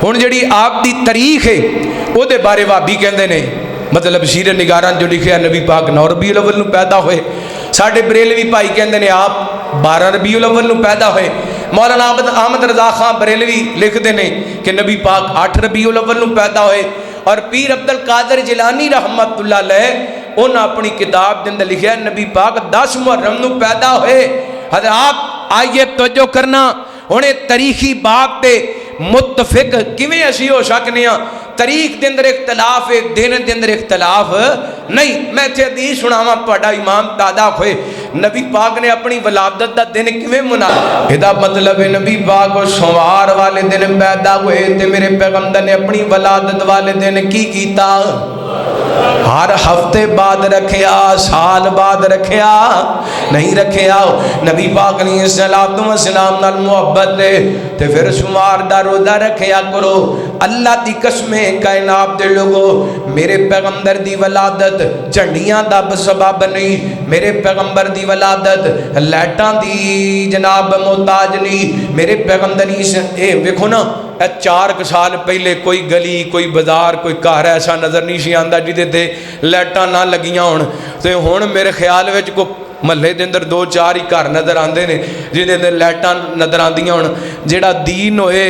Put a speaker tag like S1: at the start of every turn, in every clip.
S1: ہن جڑی آپ دی تاریخ ہے او دے بارے وہابی کہندے نے مطلب سیرت نگاراں جو لکھیا نبی پاک 9 ربیع الاول نو پیدا ہوئے، ساڈے بریلوی بھائی کہندے نے آپ 12 ربیع الاول نو پیدا ہوئے، مولانا احمد رضا خان بریلوی لکھتے ہیں کہ نبی پاک 8 ربیع الاول نو پیدا ہوئے، اور پیر عبد القادر جیلانی رحمت اللہ علیہ انہاں اپنی کتاب دے اندر لکھیا نبی پاک 10 محرم نو پیدا ہوئے۔ حضرات آئیے توجہ کرنا، ہنے تاریخی بات تے متفق کیویں اسی ہو سکنے ہاں؟ تاریخ دے اندر اختلاف ہے، دن دے اندر اختلاف نہیں۔ میں تے حدیث سناواں، تہاڈا امام دادا ہوئے نبی پاک نے اپنی ولادت دا دن کیویں منایا؟ ادا مطلب ہے نبی پاک سوموار والے دن پیدا ہوئے تے میرے پیغمبر نے اپنی ولادت والے دن کی کیتا؟ ہر ہفتے بعد رکھیا، سال بعد رکھیا نہیں رکھیا۔ نبی پاک علیہ السلام نال محبت دے تے پھر شمار دا روزہ رکھیا کرو۔ اللہ دی قسمیں کائنات دے لوگو، میرے پیغمبر دی ولادت جھنڈیاں دا سبب نہیں، میرے پیغمبر دی ولادت لائٹاں دی جناب محتاج نہیں۔ میرے پیغمبر اے ویکھو نا، 4 سال پہلے کوئی گلی، کوئی بازار، کوئی گھر ایسا نظر نہیں سی آندا جدے تے لائٹاں نہ لگیاں ہون، تے ہن میرے خیال وچ کو محلے دے اندر 2-4 ہی گھر نظر آندے نے جدے تے لائٹاں نظر آندیاں ہون۔ جیڑا دین ہوئے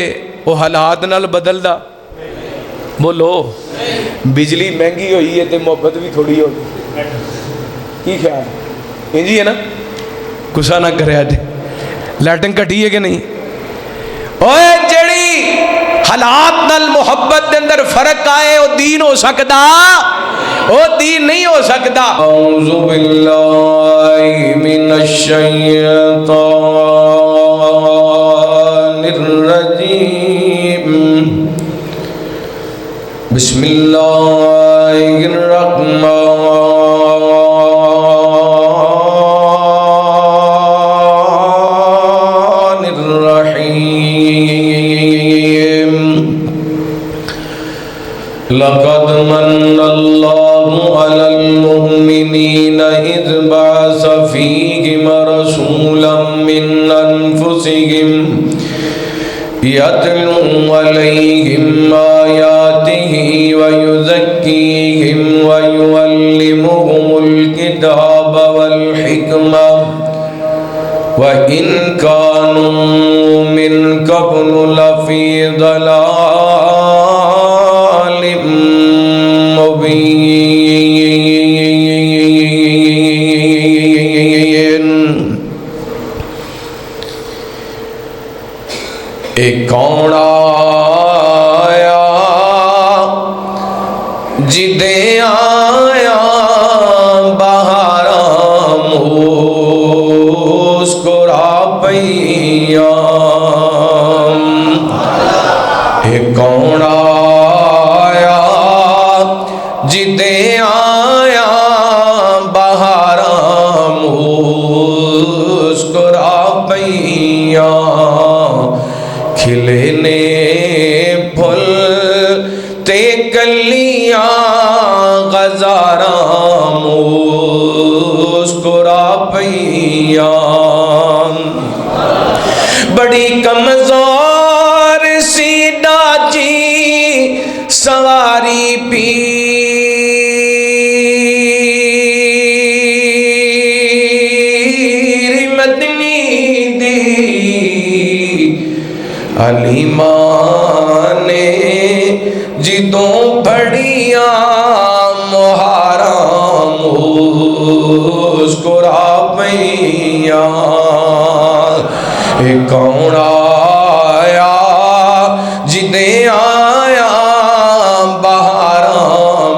S1: وہ حالات نال بدلدا؟ بولو، بجلی مہنگی ہوئی ہے تے محبت بھی تھوڑی ہوئی، کی خیال ہے؟ انجی ہے نا، غصہ نہ کرے اج، لائٹنگ گھٹی ہے کہ نہیں؟ اوے جڑی حالات نال محبت دے اندر فرق آئے وہ دین ہو سکدا؟ وہ دین نہیں ہو سکدا۔ اعوذ باللہ من الشیطان الرجیم، بسم اللہ الرحمن لقد من الله على المؤمنين إذ بعث فيهم رسولا من أنفسهم يتلو عليهم آياته ويزكيهم ويعلمهم الكتاب والحكمة وإن كانوا من قبل لفي ضلال ایک کون آیا جدے آیا بہارا مسکرا پیا، ایک کون آیا جدے آیا بہارا مسکرا پیا، کھلے نے پھل تے کلیاں غزاراں مسکرا پئیاں، بڑی کمزور سی ڈاچی سواری پیر مدنی دی علیماں نے جدوں پڑھیاں مہاراں مسکرا پئیاں، اے کون آیا جدے آیا بہاراں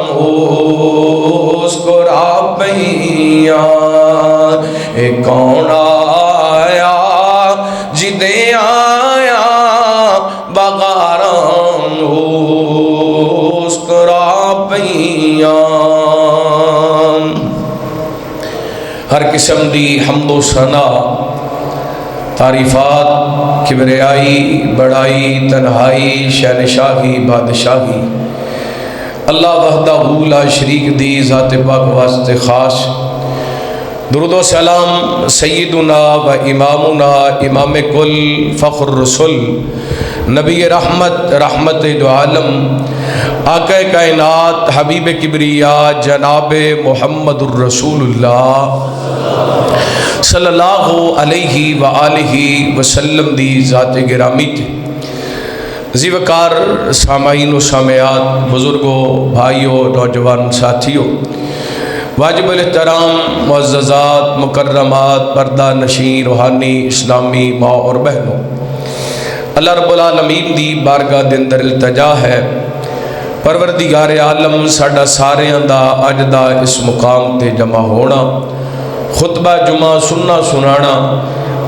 S1: مسکرا پئیاں، اے کون آیا جدے آیا بغاراں مسکرا پئیاں۔ ہر قسم دی حمد و ثنا، تعریفات، کبریائی، بڑائی، تنہائی، شہنشاہی، بادشاہی اللہ وحدہ لا شریک دی ذات پاک واسطے خاص۔ درود و سلام سیدنا و امامنا امام کل فخر رسول نبی رحمت رحمت دو عالم آقا کائنات حبیب کبریا جناب محمد الرسول اللہ صلی اللہ علیہ وآلہ وسلم دی ذات گرامی تھی۔ ذی وقار سامعین و سامعات، بزرگوں، بھائیوں، نوجوان ساتھیوں، واجب الاحترام معززات، مکرمات، پردہ نشین، روحانی اسلامی ماں اور بہنوں، اللہ رب العالمین دی بارگاہ دے اندر التجا ہے، پروردگار عالم ساڈا ساریاں دا اج دا اس مقام تے جمع ہونا، خطبہ جمعہ سننا سنانا،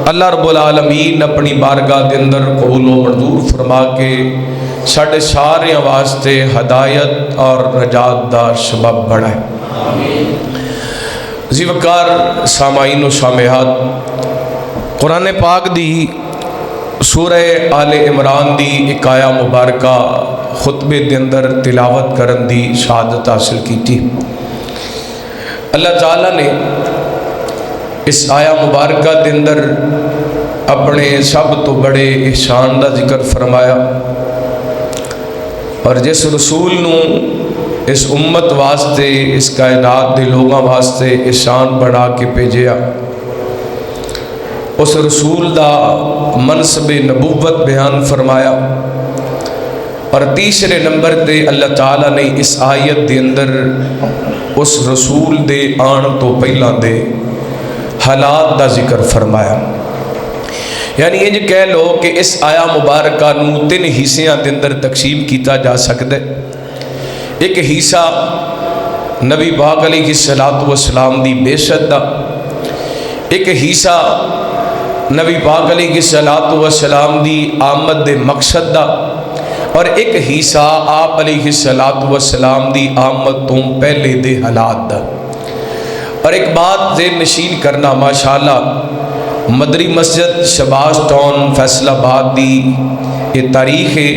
S1: اللہ رب العالمین اپنی بارگاہ دے اندر قبول و منظور فرما کے ساڈے ساریاں واسطے ہدایت اور نجات دا سبب بنائے۔ ذی وقار سامعین و سامعات، قرآن پاک دی سورہ آل عمران دی ایک آیا مبارکہ خطبے دے اندر تلاوت کرن دی شہادت حاصل کی تھی۔ اللہ تعالیٰ نے اس آیا مبارکہ دے اندر اپنے سب تو بڑے احسان دا ذکر فرمایا، اور جس رسول نو اس امت واسطے، اس کائنات دے لوگاں واسطے احسان بنا کے بھیجیا، اس رسول دا منصب نبوت بیان فرمایا، اور تیسرے نمبر تے اللہ تعالیٰ نے اس آیت دے اندر اس رسول دے آن تو پہلا دے حالات دا ذکر فرمایا۔ یعنی یہ کہہ لو کہ اس آیا مبارکہ نو تین حصیاں دے اندر تقسیم کیتا جا سکتا ہے۔ ایک حصہ نبی پاک علیہ الصلوۃ والسلام دی بعثت دا، ایک حصہ نبی پاک علیہ الصلوۃ والسلام دی آمد دے مقصد دا، اور ایک حصہ آپ علیہ الصلوۃ والسلام دی آمد تو پہلے دے حالات دا۔ اور ایک بات ذہن نشین کرنا، ماشاءاللہ مدری مسجد شباز ٹاؤن فیصل آباد دی یہ تاریخ ہے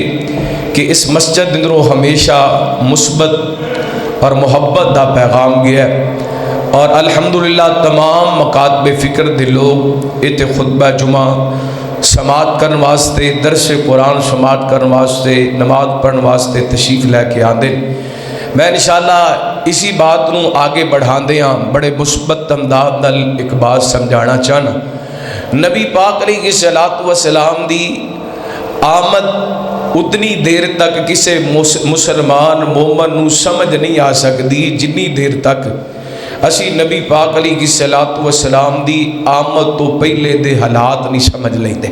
S1: کہ اس مسجد اندروں ہمیشہ مثبت اور محبت دا پیغام گیا ہے، اور الحمدللہ تمام مکاتب فکر دے لوگ ایتے خطبہ جمعہ سماعت کرن واسطے، درس قرآن سماعت کرن واسطے، نماز پڑھن واسطے تشریف لے کے آندے۔ میں انشاءاللہ اسی بات نو آگے بڑھاندے ہاں بڑے مثبت انداز نال ایک بات سمجھانا چاہنا۔ نبی پاک علیہ الصلوۃ والسلام دی آمد اتنی دیر تک کسے مسلمان مومن نو سمجھ نہیں آ سکتی جنی دیر تک اسی نبی پاک علیہ الصلوۃ والسلام دی آمد تو پہلے دے حالات نہیں سمجھ لیندے۔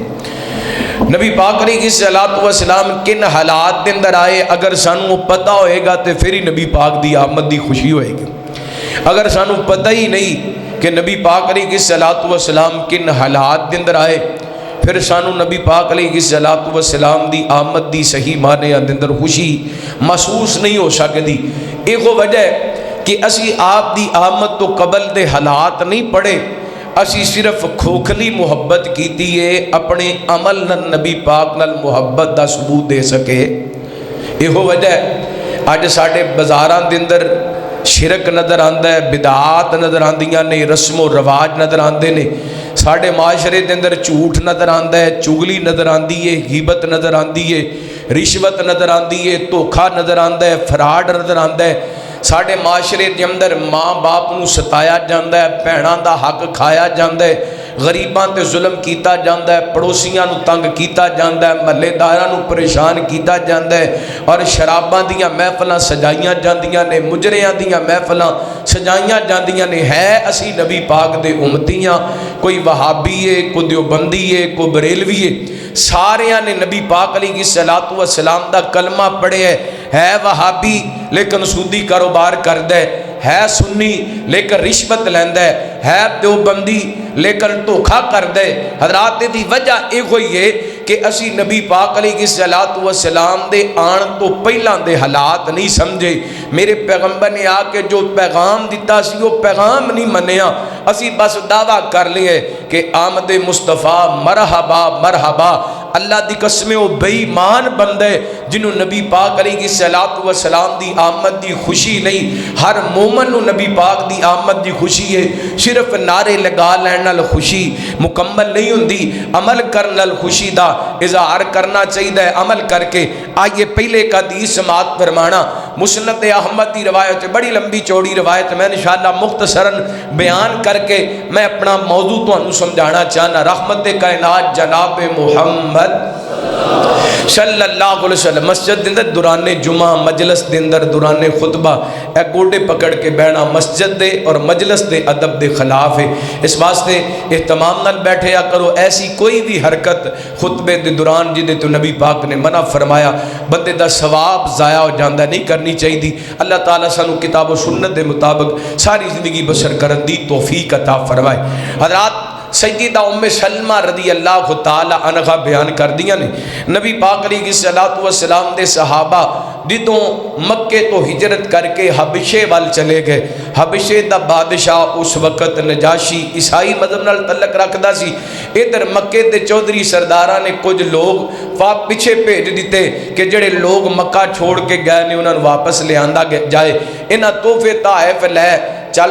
S1: نبی پاک علیہ الصلوۃ والسلام کن حالات دے اندر آئے اگر سانوں پتہ ہوئے گا تو پھر ہی نبی پاک دی آمد دی خوشی ہوئے گی۔ اگر سانوں پتہ ہی نہیں کہ نبی پاک علیہ الصلوۃ والسلام کن حالات دے اندر آئے، پھر سانوں نبی پاک علیہ الصلوۃ والسلام دی آمد دی صحیح معنی دے اندر خوشی محسوس نہیں ہو سکتی۔ ایک وجہ ہے کہ اسی آپ دی آمد تو قبل دے حالات نہیں پڑھے، اسی صرف کھوکھلی محبت کیتی ہے، اپنے عمل نال نبی پاک نال محبت دا ثبوت دے سکے۔ یہ وجہ ہے اج ساڈے بازاراں دے اندر شرک نظر آندا ہے، بدعات نظر آندیاں نے، رسم و رواج نظر آندے نے، ساڈے معاشرے دے اندر جھوٹ نظر آندا ہے، چگلی نظر آندی ہے، غیبت نظر آندی ہے، رشوت نظر آندی ہے، دھوکھا نظر آندا ہے، فراڈ نظر آندا ہے۔ ساڈے معاشرے دے اندر ماں باپ نو ستایا جاندا ہے، بھیناں دا حق کھایا جاندا ہے، غریباں تے ظلم کیتا جاندا ہے، پڑوسیاں نو تنگ کیتا جاندا ہے، محلے داراں نو پریشان کیتا جاندا ہے، اور شراباں دیاں محفلاں سجائیاں جاندیاں نے، مجریاں دیاں محفلاں سجائیاں جاندیاں نے۔ ہے اسی نبی پاک دے امتیاں، کوئی وہابی ہے، کوئی دیوبندی ہے، کوئی بریلوی ہے، ساریاں نے نبی پاک علیہ الصلوۃ والسلام دا کلمہ پڑھے ہے وہابی لیکن سودی کاروبار کردا ہے سنی لیکن رشوت لیندا ہے دیوبندی لیکن دھوکھا کردا ہے۔ حضرات دی وجہ یہ ہوئی ہے کہ اسی نبی پاک علیہ الصلوۃ والسلام دے آن تو پہلاں دے حالات نہیں سمجھے۔ میرے پیغمبر نے آ کے جو پیغام دیتا سی وہ پیغام نہیں منیا، اسی بس دعویٰ کر لیے کہ آمد مصطفیٰ مرحبا مرحبا۔ اللہ دی قسم وہ بے ایمان بندے جنہوں نبی پاک علیہ السلام دی آمد دی خوشی نہیں، ہر مومن نو نبی پاک دی آمد دی خوشی ہے، صرف نعرے لگا لین نال خوشی مکمل نہیں ہوندی، عمل کرن نال خوشی دا اظہار کرنا چاہیے، عمل کر کے۔ آئیے پہلے ایک حدیث سماعت فرمانا، مسند احمد دی روایت، بڑی لمبی چوڑی روایت، میں انشاءاللہ مختصراً بیان کر کے میں اپنا موضوع تانوں سمجھانا چاہنا۔ رحمت کائنات جناب محمد صلی اللہ علیہ وسلم مسجد دے اندر دوران جمعہ، مجلس دے اندر دوران خطبہ اے گوڑے پکڑ کے بہنا مسجد دے اور مجلس دے ادب دے خلاف ہے، اس واسطے اہتمام نال بیٹھے یا کرو۔ ایسی کوئی بھی حرکت خطبے دے دوران جدے تو نبی پاک نے منع فرمایا، بندے دا ثواب ضائع ہو جاندہ، نہیں کرنی چاہیے۔ اللہ تعالیٰ سانو کتاب و سنت دے مطابق ساری زندگی بسر کرن دی توفیق عطا فرمائے۔ حضرات سیدہ ام سلمہ رضی اللہ تعالی عنہ بیان کر دیا نے، نبی پاک علیہ السلام دے صحابہ جدوں مکے تو ہجرت کر کے حبشے وال چلے گئے، حبشے دا بادشاہ اس وقت نجاشی عیسائی مذہب نال تعلق رکھدا سی، ادھر مکے دے چودھری سرداراں نے کچھ لوگ پیچھے بھیج دیتے کہ جڑے لوگ مکہ چھوڑ کے گئے نے انہاں واپس لے آندا جائے، انہاں تحفے تحائف لے چل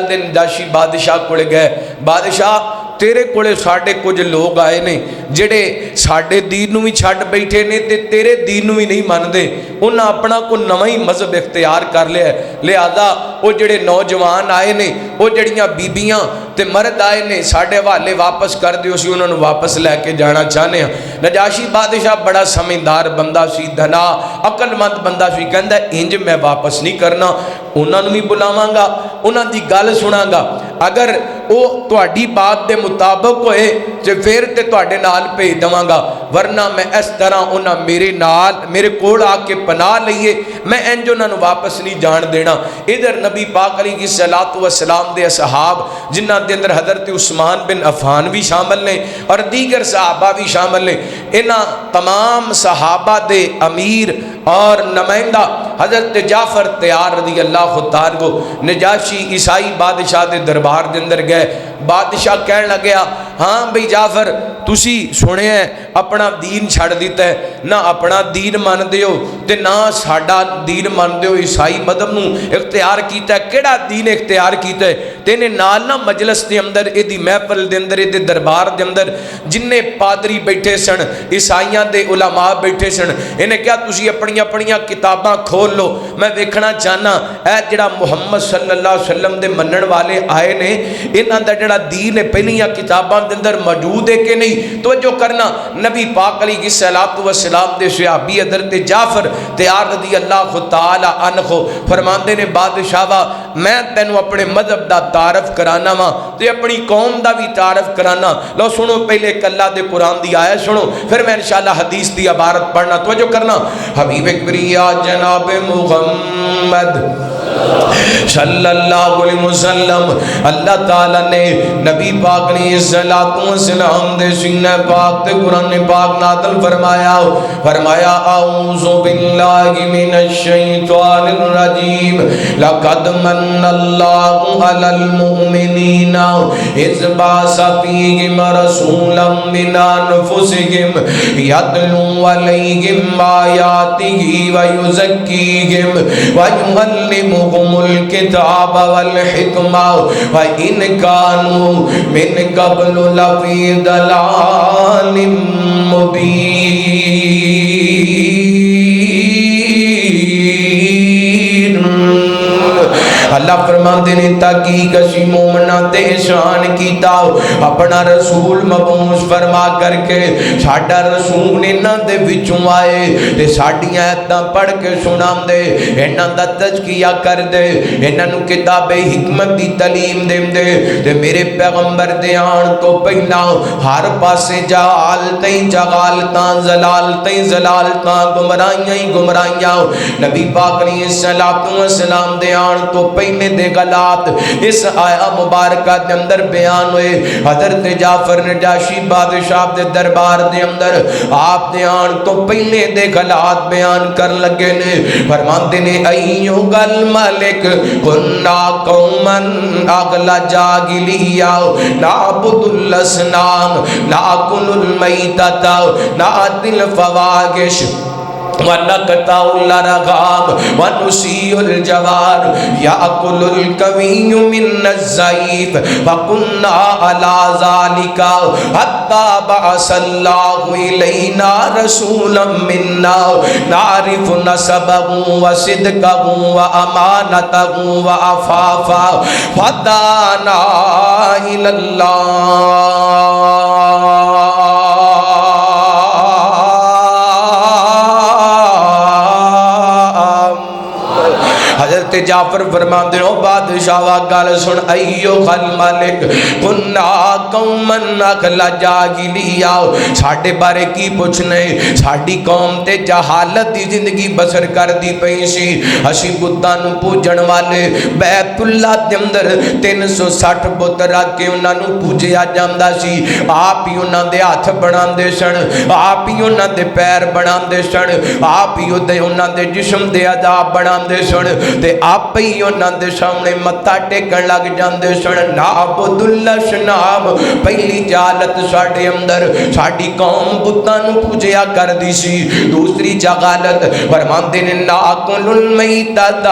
S1: دے نجاشی بادشاہ کول گئے، بادشاہ تیرے کولے ساڑھے کچھ لوگ آئے نے جڑے ساڑھے دین نوی چھاڑ بیٹھے نے تے تیرے دین نوی نہیں مان دے، انہاں اپنا کو نوائی مذہب اختیار کر لیا ہے، لہذا وہ جڑے نوجوان آئے نے، وہ جڑیاں بیبیاں تے مرد آئے نے، ساڑھے والے واپس کر دیو سی، انہوں نے واپس لے کے جانا چاہنے ہیں۔ نجاشی بادشاہ بڑا سمجھدار بندہ سی، دھنا عقل مند بندہ سی، کہندا انج میں واپس نہیں کرنا، انہوں نے بھی بلاواں گا، انہوں دی گل سنا گا، اگر وہ تہاڈی بات دے مطابق ہوئے تے پھر تے تہاڈے نال بھیج دواں گا، ورنہ میں اس طرح انہاں میرے کول آ کے پناہ لئیے، میں انج انہاں نوں واپس نہیں جان دینا۔ ادھر نبی پاک علیہ السلام دے اصحاب جنہاں دے اندر حضرت عثمان بن عفان بھی شامل نے اور دیگر صحابہ بھی شامل نے، انہاں تمام صحابہ دے امیر اور نمائندہ حضرت جعفر تیار رضی اللہ تعالیٰ کو نجاشی عیسائی بادشاہ دے دربار دے اندر گئے۔ بادشاہ کہنے لگیا، ہاں بھئی جعفر تسی سنے ہیں اپنا دین چھڑ دیتا ہے، نہ اپنا دین مان دیو تے نہ ساڑا دین مان دیو، عیسائی مذہب نو اختیار کیتا ہے، کیڑا دین اختیار کیتا ہے؟ تینے نال نہ مجلس دے اندر ایدی محفل دے اندر ایدی دربار دے اندر جننے پادری بیٹھے سن، عیسائیاں دے علماء بیٹھے سن، انہیں کیا تسی اپنیاں کتاباں کھول لو، میں دیکھنا چاہنا اے جڑا محمد صلی اللہ علیہ وسلم دے منن والے آئے نے، انہاں دا جڑا دین ہے پہلیاں کتاباں دے اندر موجود ہے کہ نہیں؟ توجہ کرنا، نبی پاک علیہ السلام دے صحابی حضرت جعفر تیار رضی اللہ تعالی عنہ فرماندے نے، بادشاہ میں تینوں اپنے مذہب دا تعارف کرانا وا تے اپنی قوم دا بھی تعارف کرانا۔ لو سنو پہلے ایک اللہ دے قرآن دی آیت سنو، پھر میں انشاءاللہ حدیث دی عبارت پڑھنا۔ توجہ کرنا، حبیب کبریا جناب محمد صلی اللہ علیہ وسلم، اللہ تعالیٰ نے نبی پاک نے السلام دے سینہ پاک تے قرآن پاک نازل فرمایا اعوذ باللہ من الشیطان الرجیم لقد من اللہ علی المؤمنین اذ بعث فیہم رسولا من انفسہم یتلو علیہم آیاتہ ویزکیہم ویعلمہم الکتاب والحکمہ وَإِنْ كَانُوا مِنْ قَبْلُ لَفِي ضَلَالٍ مُبِينٍ۔ اللہ فرماندے نے تحقیق اسی مومنہ تے احسان کیتا، اپنا رسول مبعوث فرما کر کے ساڈا رسول انہاں دے وچوں آئے تے ساڈیاں ایتاں پڑھ کے سنان دے، انہاں دا تزکیہ کر دے، انہاں نوں کتاب حکمت دی تعلیم دے تے میرے پیغمبر دے آن تو پہلا ہر پاسے جہالتاں زلالتاں گمراہیاں نبی پاک علیہ السلام دے آن تو پہلے دے غلات اس آیا مبارکہ دے اندر بیان ہوئے۔ حضرت جعفر نجاشی بادشاہ دے دربار دے اندر آپ دے آن تو پہلے دے غلات بیان کر لگے نے، فرماندے نے ایو گل ملک کننا قومن اغلا جاگلیہ نعبد الاسنام ناکل المیتتا ناتل فواگش ونقطع الرغام ونسيء الجوار يأكل القوي من الضعيف فكنا على ذلك حتى بعث الله إلينا رسولا منا نعرف نسبه وصدقه وأمانته وعفافه فدعانا إلى الله. حضرت جعفر فرماندے ہو بادشاہ گل سن ایو خل مالک کنا قومن اخلا جاہلیہ ساڈے بارے کی پوچھنے ساڈی قوم تے جہالت دی زندگی بسر کر دی پئی سی اسی بتاں نوں پوجن والے بیت اللہ دے اندر 360 بت رکھ کے انہاں نوں پوجیا جاندا سی آپ ہی انہاں دے ہاتھ بناندے سن آپ ہی انہاں دے پیر بناندے سن آپ ہی انہاں دے جسم دے اعضاء بناندے سن تے آپ ہی انہاں دے سامنے متھا ٹیکن لگ جاندے سن نعبد الاسنام پہلی جہالت ساڈے اندر ساڈی قوم بتاں نوں پوجیا کردی سی دوسری جہالت فرماندے نے ناکل المیتۃ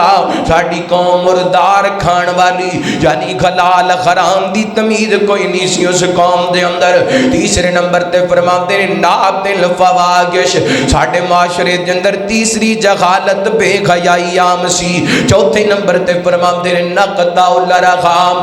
S1: ساڈی قوم مردار کھان والی یعنی حلال حرام دی تمیز کوئی نہیں سی اس قوم دے اندر تیسرے نمبر تے فرماندے نے نابت الفواحش ساڈے معاشرے دے اندر تیسری جہالت بے حیائی عام سی چوتھے نمبر تے فرماندے نے نقطع الرحام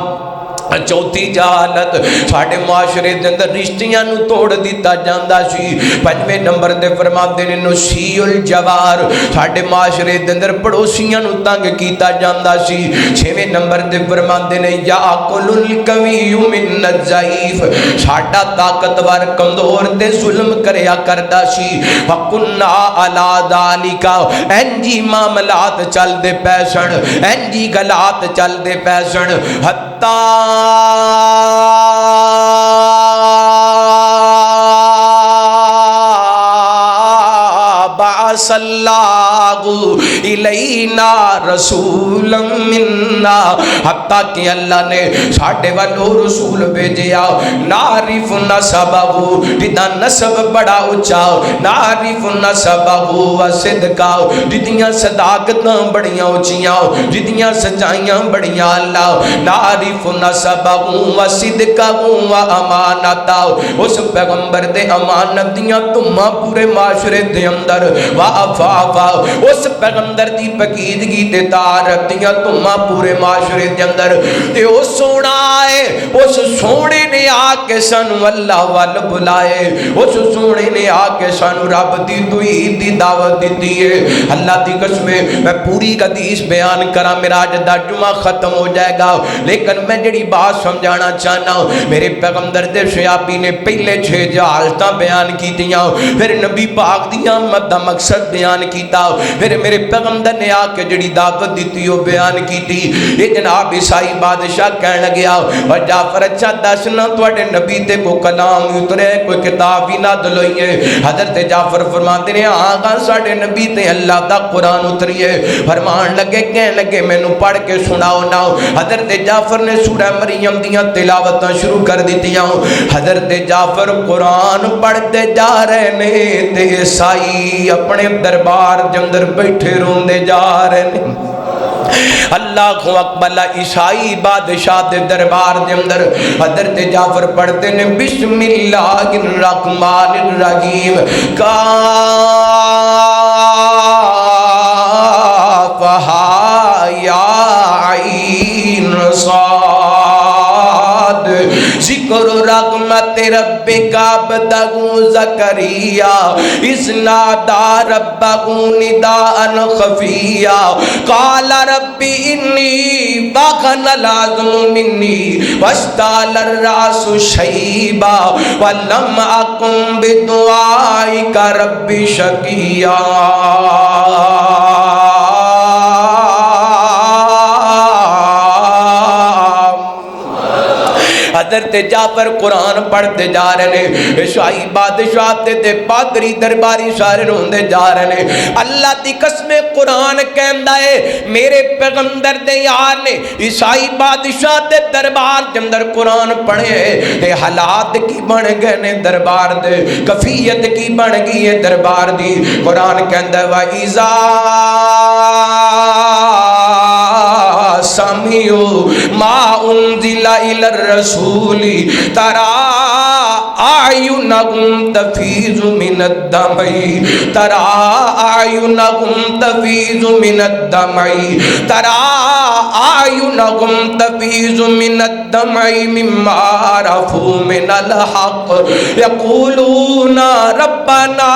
S1: چوتھی جہالت ساڈے معاشرے دے اندر رشتیاں نو توڑ دیتا جاندا سی پنجویں نمبر تے فرماندے نے نسیء الجوار ساڈے معاشرے دے اندر پڑوسیاں نو تنگ کیتا جاندا سی چھویں نمبر تے فرماندے نے یاکل القوی من الضعیف ساڈا طاقتور کمزور تے ظلم کریا کردا سی وکنا علی ذالک انجی معاملات چل دے پے سن انجی غلات چل دے پے سن حتی بعث اللہ الینا رسولا منا حتیٰ کہ اللہ نے ساڈے والوں رسول بھیجیا نعرف نسبہ جدا نسب بڑا اونچا نعرف نسبہ وصدقہ جدیاں صداقتاں بڑیاں اونچیاں جدیاں سچائیاں بڑیاں اللہ نعرف نسبہ وصدقہ وامانتہ اس پیغمبر دے امانت دیاں تمہاں پورے معاشرے دے اندر وعفافا اس پیغمبر دی پکیدگی تے طہارت دیاں تمہاں پورے معاشرے دے اندر تے او سونا ہے اس سونے نے آ کے سانو اللہ وال بلائے اس سونے نے آ کے سانو رب دی توحید دی دعوت دیتی ہے اللہ دی قسم میں پوری حدیث بیان کرا میرا اج دا جمعہ ختم ہو جائے گا لیکن میں جڑی بات سمجھانا چاہنا میرے پیغمبر دے صحابی نے پہلے 6 جہالتاں بیان کیتیاں پھر نبی پاک دی آمد دا مقصد بیان کیتا پھر میرے پیغمبر نے آ کے جڑی دعوت دیتی وہ بیان کیتی یہ جناب عیسائی بادشاہ کہنے لگیا اور جعفر اچھا دسنا تواڈے نبی تے کو کلام اترے کوئی کتاب ہی نازل ہوئی ہے حضرت جعفر فرماتے ہیں آگا ساڈے نبی تے اللہ دا قرآن اتری ہے فرمان لگے کہنے لگے مینوں پڑھ کے سناؤ نا حضرت جعفر نے سورہ مریم دیاں تلاوتاں شروع کر دیتیاں حضرت جعفر قرآن پڑھتے جا رہے نے تے عیسائی اپنے دربار دے اندر بیٹھے روندے جا رہے ہیں اللہ اکبر عیسائی بادشاہ دے دربار دے اندر حضرت جعفر پڑھتے نے بسم اللہ الرحمن الرحیم کاف ہا یا عین صاد ذکر رحمت ربک عبدہ زکریا اذ نادى ربه نداء خفيا قال رب إني وهن العظم مني واشتعل الرأس شيبا ولم أكن بدعائك رب شقيا حضرت تے جعفر قرآن پڑھتے جا رہے ہیں، شاہی بادشاہ تے پادری درباری سارے روندے جا رہے ہیں۔ اللہ دی قسم قرآن کہندا ہے میرے پیغمبر دے یار نے عیسائی بادشاہ دے دربار کے اندر قرآن پڑھے، تے حالات کی بن گئے نے دربار دے، کفیت کی بن گئی ہے دربار دی۔ قرآن کہندا ہے وَإِذَا سَمِعُوا مَا أُنزِلَ إِلَى الرَّسُولِ تَرَىٰ أَعْيُنَهُمْ تَفِيضُ مِنَ الدَّمْعِ تَرَىٰ أَعْيُنَهُمْ تَفِيضُ مِنَ الدَّمْعِ تَرَىٰ أَعْيُنَهُمْ تَفِيضُ مِنَ الدَّمْعِ مِمَّا عَرَفُوا مِنَ الْحَقِّ يَقُولُونَ رَبَّنَا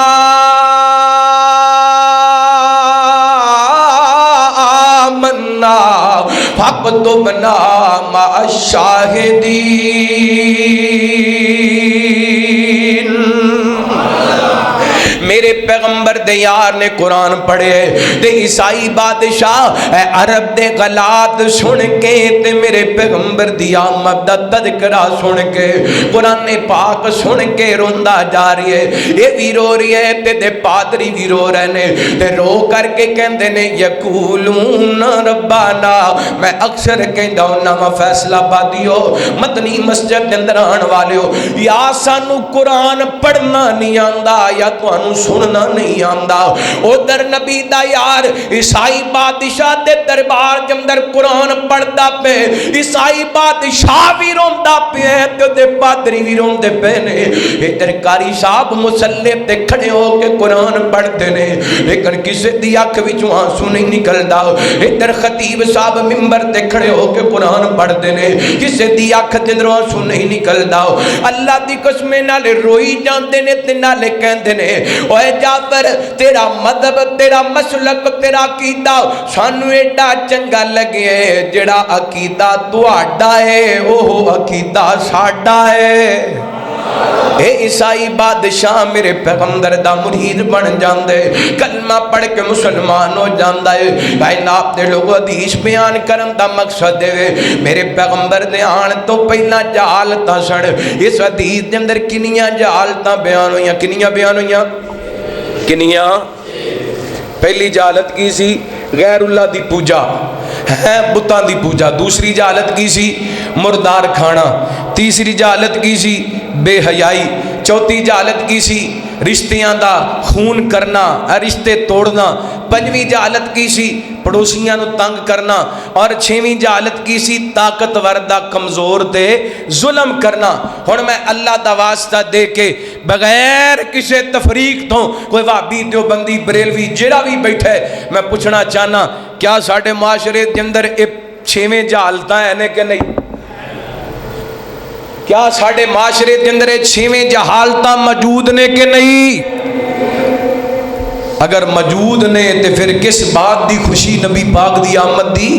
S1: آمَنَّا فَاكْتُبْنَا مَعَ الشَّاهِدِينَ۔ میرے پیغمبر دے یار نے قرآن پڑھے تے عیسائی بادشاہ اے عرب دے غلات سن کے تے میرے پیغمبر دی آمد دا تذکرہ سن کے قرآن پاک سن کے روندا جا رہی ہے، یہ بھی رو رہی ہے تے پادری بھی رو رہے نے تے رو کر کے کہندے نے یقولون ربنا، میں اکثر کہندا ہوں فیصلہ آبادیو مدنی مسجد دے اندر آن والیو، یا سانو قرآن پڑھنا نہیں آندا یا تانوں سننا نہیں آمدا۔ ادھر نبی دا یار عیسائی بادشاہ دے دربار کے اندر قرآن پڑھدا پے، عیسائی بادشاہ بھی روندا پے تے دے پادری بھی روندے پے نے۔ ادھر قاری صاحب مصلی تے کھڑے ہو کے قرآن پڑھتے نے لیکن کسے دی اکھ وچوں آنسو نہیں نکلدا۔ ادھر خطیب صاحب منبر تے کھڑے ہو کے قرآن پڑھتے نے، کسے دی اکھ تے اندروں آنسو نہیں نکلدا۔ اللہ دی قسم نال روئی جاندے نے تے نال کہندے نے اوے جعفر تیرا مذہب تیرا مسلک تیرا عقیدہ سانو ایڈا چنگا لگے جڑا عقیدہ تہاڈا ہے وہ عقیدہ ساڈا ہے۔ اے عیسائی بادشاہ میرے پیغمبر دا مرید بن جاندے، کلمہ پڑھ کے مسلمان ہو جاندا ہے۔ کائنات دے لوگ حدیث بیان کرن دا مقصد ہے میرے پیغمبر دے آن تو پہلا جہالتاں سن، اس حدیث دے اندر کنیاں جہالتاں بیان ہوئیاں، کنیاں بیان ہوئیاں، کنیاں؟ پہلی جہالت کی سی غیر اللہ دی پوجا ہے، بتاں دی پوجا۔ دوسری جہالت کی سی مردار کھانا۔ تیسری جہالت کی سی بے حیائی۔ چوتھی جہالت کی سی رشتیاں دا خون کرنا، رشتے توڑنا۔ پنجویں جہالت کی سی پڑوسیاں نو تنگ کرنا، اور چھویں جہالت کی سی طاقتور دا کمزور تے ظلم کرنا۔ ہن میں اللہ دا واسطہ دے کے بغیر کسے تفریق تو کوئی وہابی دیوبندی بریلوی جڑا بھی بیٹھے میں پوچھنا چاہنا کیا ساڈے معاشرے دے اندر اے چھویں جہالتاں ہیں کہ نہیں؟ کیا ساڈے معاشرے دے اندر چھویں جہالتاں موجود نے کہ نہیں؟ اگر موجود نے تے پھر کس بات دی خوشی نبی پاک دی آمد دی؟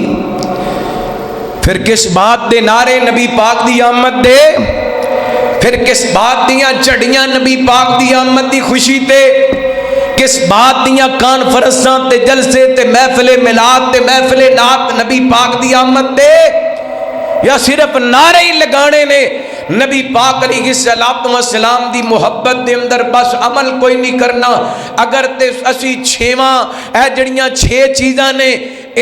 S1: پھر کس بات دے نعرے نبی پاک دی آمد دے؟ پھر کس بات دیاں چڑیاں نبی پاک دی آمد دی خوشی تے؟ کس بات دیاں کانفرنساں تے جلسے تے محفل میلاد تے محفل نعت نبی پاک دی آمد تے؟ یا صرف نعرے ہی لگانے نے نبی پاک علیہ السلام دی محبت دے اندر بس عمل کوئی نہیں کرنا؟ اگر تے اسی چھواں اے جڑیاں چھ چیزاں نے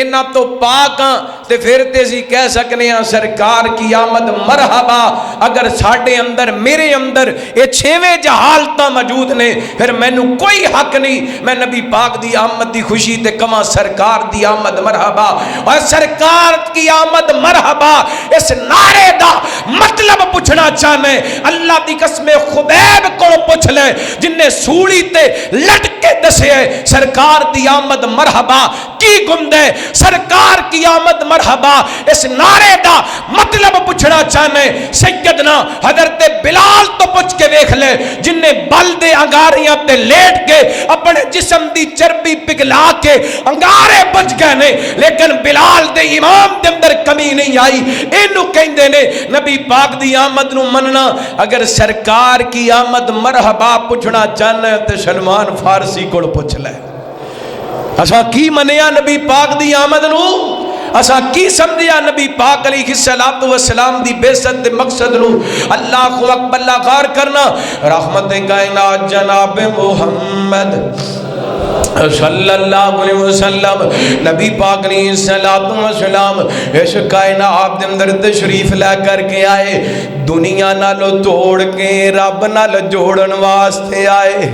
S1: انہاں تو پاک ہاں تے پھر تے اسی کہہ سکنے ہاں سرکار کی آمد مرحبا۔ اگر ساڈے اندر میرے اندر یہ چھویں جہالتاں موجود نے پھر مینوں کوئی حق نہیں میں نبی پاک دی آمد دی خوشی تے کما سرکار دی آمد مرحبا۔ اور سرکار کی آمد مرحبا اس نعرے دا مطلب پوچھنا چاہنے اللہ دی قسم خبیب کو پوچھ لے جن نے سوڑی تے لٹ کے دسے سرکار دی آمد مرحبا کی گندے سرکار کی آمد مرحبا اس نعرے دا مطلب پوچھنا چاہنے سیدنا حضرت بلال تو پوچھ کے دیکھ لے جن نے بل دے انگاریاں تے لیٹ کے اپنے جسم دی چربی پگلا کے انگارے بچ گئے نے لیکن بلال دے امام دے اندر کمی نہیں آئی۔ اینو کہندے نے نبی پاک دی آمد نو مننا۔ اگر سرکار کی آمد مرحبا پوچھنا چاہنے تے سلمان فارسی کو پوچھ لے اساں کی منیا نبی پاک دی آمد نو؟ اسا کی سمجھیا نبی پاک علیہ الصلوۃ والسلام دی بےعزت دے مقصد نو؟ اللہ اکبر، غور کرنا۔ رحمت کائنات جناب محمد صلی اللہ علیہ وسلم، نبی پاک علیہ السلام اس کائنات دے اندر تشریف لے کر کے آئے، دنیا نالو توڑ کے رب نال جوڑن واسطے آئے۔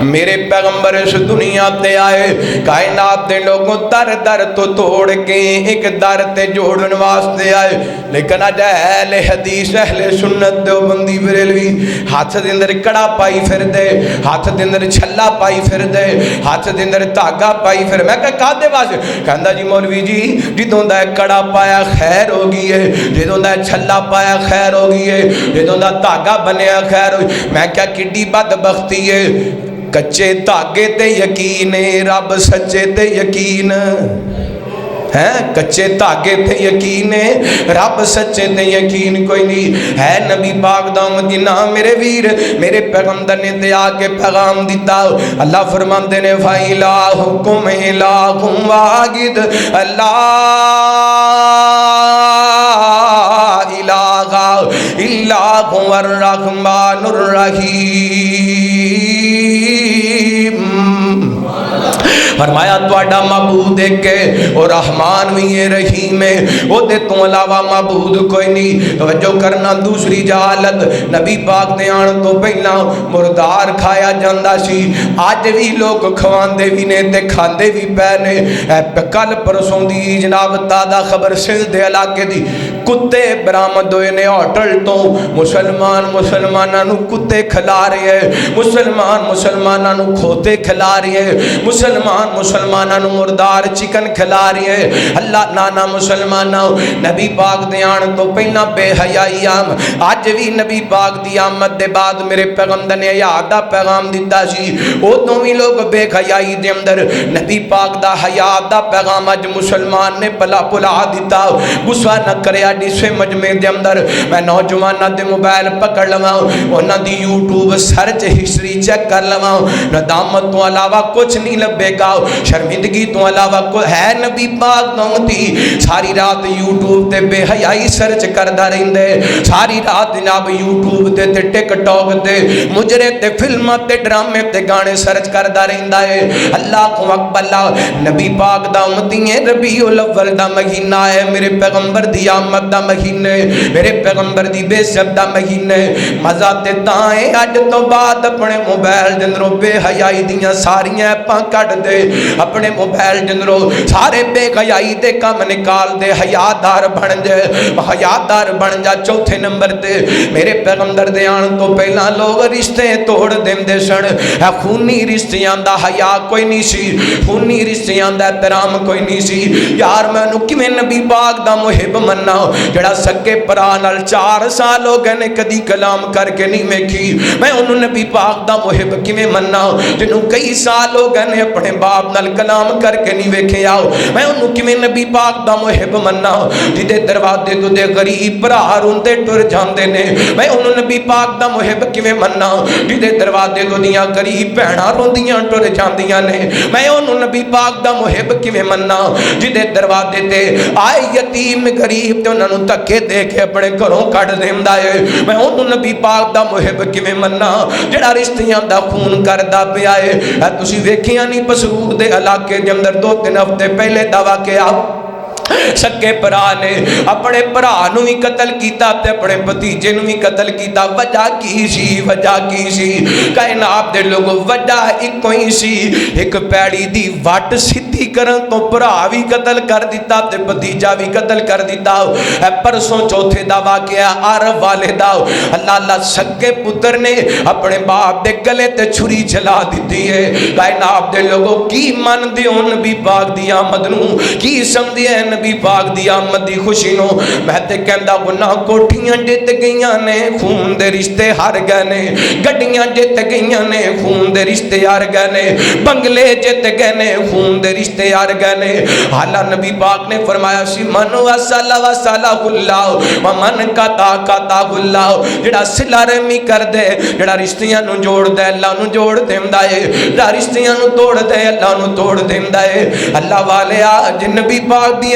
S1: میرے پیغمبر اس دنیا تے آئے، کائنات دے لوگوں در در تو توڑ کے ایک در تے جوڑن واسطے آئے، لیکن اج اہل حدیث اہل سنت دیوبندی بریلوی ہاتھ دے اندر کڑا پائی پھر دے، ہاتھ دے اندر چھلا پائی پھر دے، ہاتھ دے اندر دھاگا پائی پھر۔ میں کہا کادے واسطے؟ کہندا جی مولوی جی جدوں دا کڑا پایا خیر ہو گئی ہے، جدوں دا چھلا پایا خیر ہو گئی ہے، جدوں دا دھاگا بنیا خیر ہو گئی۔ میں کہا کڈی بدبختی ہے، کچے دھاگے تے یقین رب سچے تے یقین ہے، کچے دھاگے تے یقین رب سچے تے یقین کوئی نہیں ہے۔ نبی پاک دا مدینہ میرے ویر میرے پیغمبر نے تے آ کے پیغام دیتا، اللہ فرماندے نے فَإِلَٰهُكُمْ إِلَٰهٌ وَاحِدٌ لَا إِلَٰهَ إِلَّا هُوَ الرَّحْمَٰنُ الرَّحِيمُ۔ فرمایا تواڈا معبود ایک ہے، اور رحمان بھی ہے، رحیم ہے، وہ دے تو علاوہ معبود کوئی نہیں۔ توجہ کرنا، دوسری جہالت، نبی پاک دے آن تو پہلا مردار کھایا جاندا سی، آج بھی لوگ کھواندے بھی نے تے کھاندے بھی پے نے۔ کل پرسوں دی جناب تازہ خبر سندھ دے علاقے دی، کتے برآمد ہوئے نے ہوٹل تو، مسلماناں نو کتے کھلا رہے ہیں، مسلماناں نو کھوتے کھلا رہے ہیں، مسلماناں نو مردار چکن کھلا رہے ہیں۔ اللہ نانا مسلماناں نبی پاک دے آن تو پہلا بے حیائی عام، آج بھی نبی پاک دی آمد دے بعد میرے پیغمبر نے حیا دا پیغام دیتا سی، ادوں بھی لوگ بے حیائی دے اندر نبی پاک دا حیا دا پیغام اج مسلمان نے بلا دیتا۔ غصہ نہ کریا جسے مجمع دے اندر میں نوجواناں دے موبائل پکڑ لواں، انہاں دی یوٹیوب سرچ ہسٹری چیک کر لواں، ندامت تو علاوہ کچھ نہیں لبے گا، شرمندگی تو علاوہ کوئی ہے نبی پاک نومتی ساری رات یوٹیوب تے بے حیائی سرچ کردا رہندے، ساری رات جناب یوٹیوب تے ٹک ٹاک تے مجرے تے فلماں تے ڈرامے تے گانے سرچ کردا رہندا ہے۔ اللہ اکبر، نبی پاک دا امتی ہے، ربیع الاول دا مہینہ ہے، میرے پیغمبر دی آمد دا مہینہ ہے، میرے پیغمبر دی بے سب دا مہینہ ہے۔ مزہ تے تاں ہے اج تو بعد اپنے موبائل دے اندروں بے حیائی دیاں ساریاں ایپاں کٹ دے، اپنے موبائل دے اندروں سارے بے حیائی دے کام نکال دے، حیادار بن جے، حیادار بن جا۔ چوتھے نمبر تے میرے پیغمبر دے آن تو پہلا لوگ رشتے توڑ دیندے سن، خونی رشتیاں دا حیا کوئی نہیں سی، خونی رشتیاں دا احترام کوئی نہیں سی۔ یار میں نو کیویں نبی پاک دا محب مننا جڑا سکے پرا نال 4 سال ہو گئے نے کدی کلام کر کے نہیں ویکھی، میں انہوں نبی پاک دا محب کیویں مننا جنوں کئی سال ہو گئے نے اپنے باپ نال کلام کر کے نہیں ویکھے آؤ، میں انہوں کیویں نبی پاک دا محب مننا جدے دروازے تو دے غریب بھرا روندے ٹر جاندے نے، میں انہوں نبی پاک دا محب کیویں مننا جدے دروازے تو دیاں غریب بہناں روندیاں ٹر جاندیاں نے، میں انہوں نبی پاک دا محب کیویں مننا جدے دروازے تے آئے یتیم غریب تے انہاں نوں دھکے دے کے اپنے گھروں کڈ دیندا ہے، میں انہوں نبی پاک دا محب کیویں مننا جڑا رشتیاں دا خون کردا پیا ہے۔ تسی ویکھیاں نہیں پسرور دے علاقے دے اندر 2-3 ہفتے پہلے دا واقعہ، سکے پرا نے اپنے پرا نو بھی قتل کیتا تے اپنے بھتیجے نو بھی قتل کیتا۔ وجہ کی سی؟ وجہ کی سی؟ کائنات دے لوگ وجہ ایک ہی سی، ایک پیڑی دی وٹ سیدھی کرن تو پرا بھی قتل کر دیتا تے بھتیجا بھی قتل کر دیتا۔ پرسوں چوتھے دا واقعہ عرب والے دا، اللہ سکے پتر نے اپنے باپ دے گلے تے چھری چلا دیتی ہے۔ کائنات دے لوگوں کی من دے نبی پاک دی آمد نو، کی سمجھے نبی پاک دی آمد دی خوشی نو؟ میں تے کہندا گناہ کوٹھیاں جت گئیاں نے، خون دے رشتے ہار گئے نے، گڈیاں جت گئیاں نے، خون دے رشتے ہار گئے نے، بنگلے جت گئے نے، خون دے رشتے ہار گئے نے۔ حالا نبی پاک نے فرمایا سی من وصل وصلہ اللہ ومن قطع قطع اللہ، جڑا صلہ رحمی کر دے، جڑا رشتیاں نو جوڑ دے اللہ نو جوڑ دیندا ہے، جڑا رشتیاں نو توڑ دے اللہ نو توڑ دیندا ہے۔ اللہ والے آج نبی پاک دی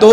S1: 2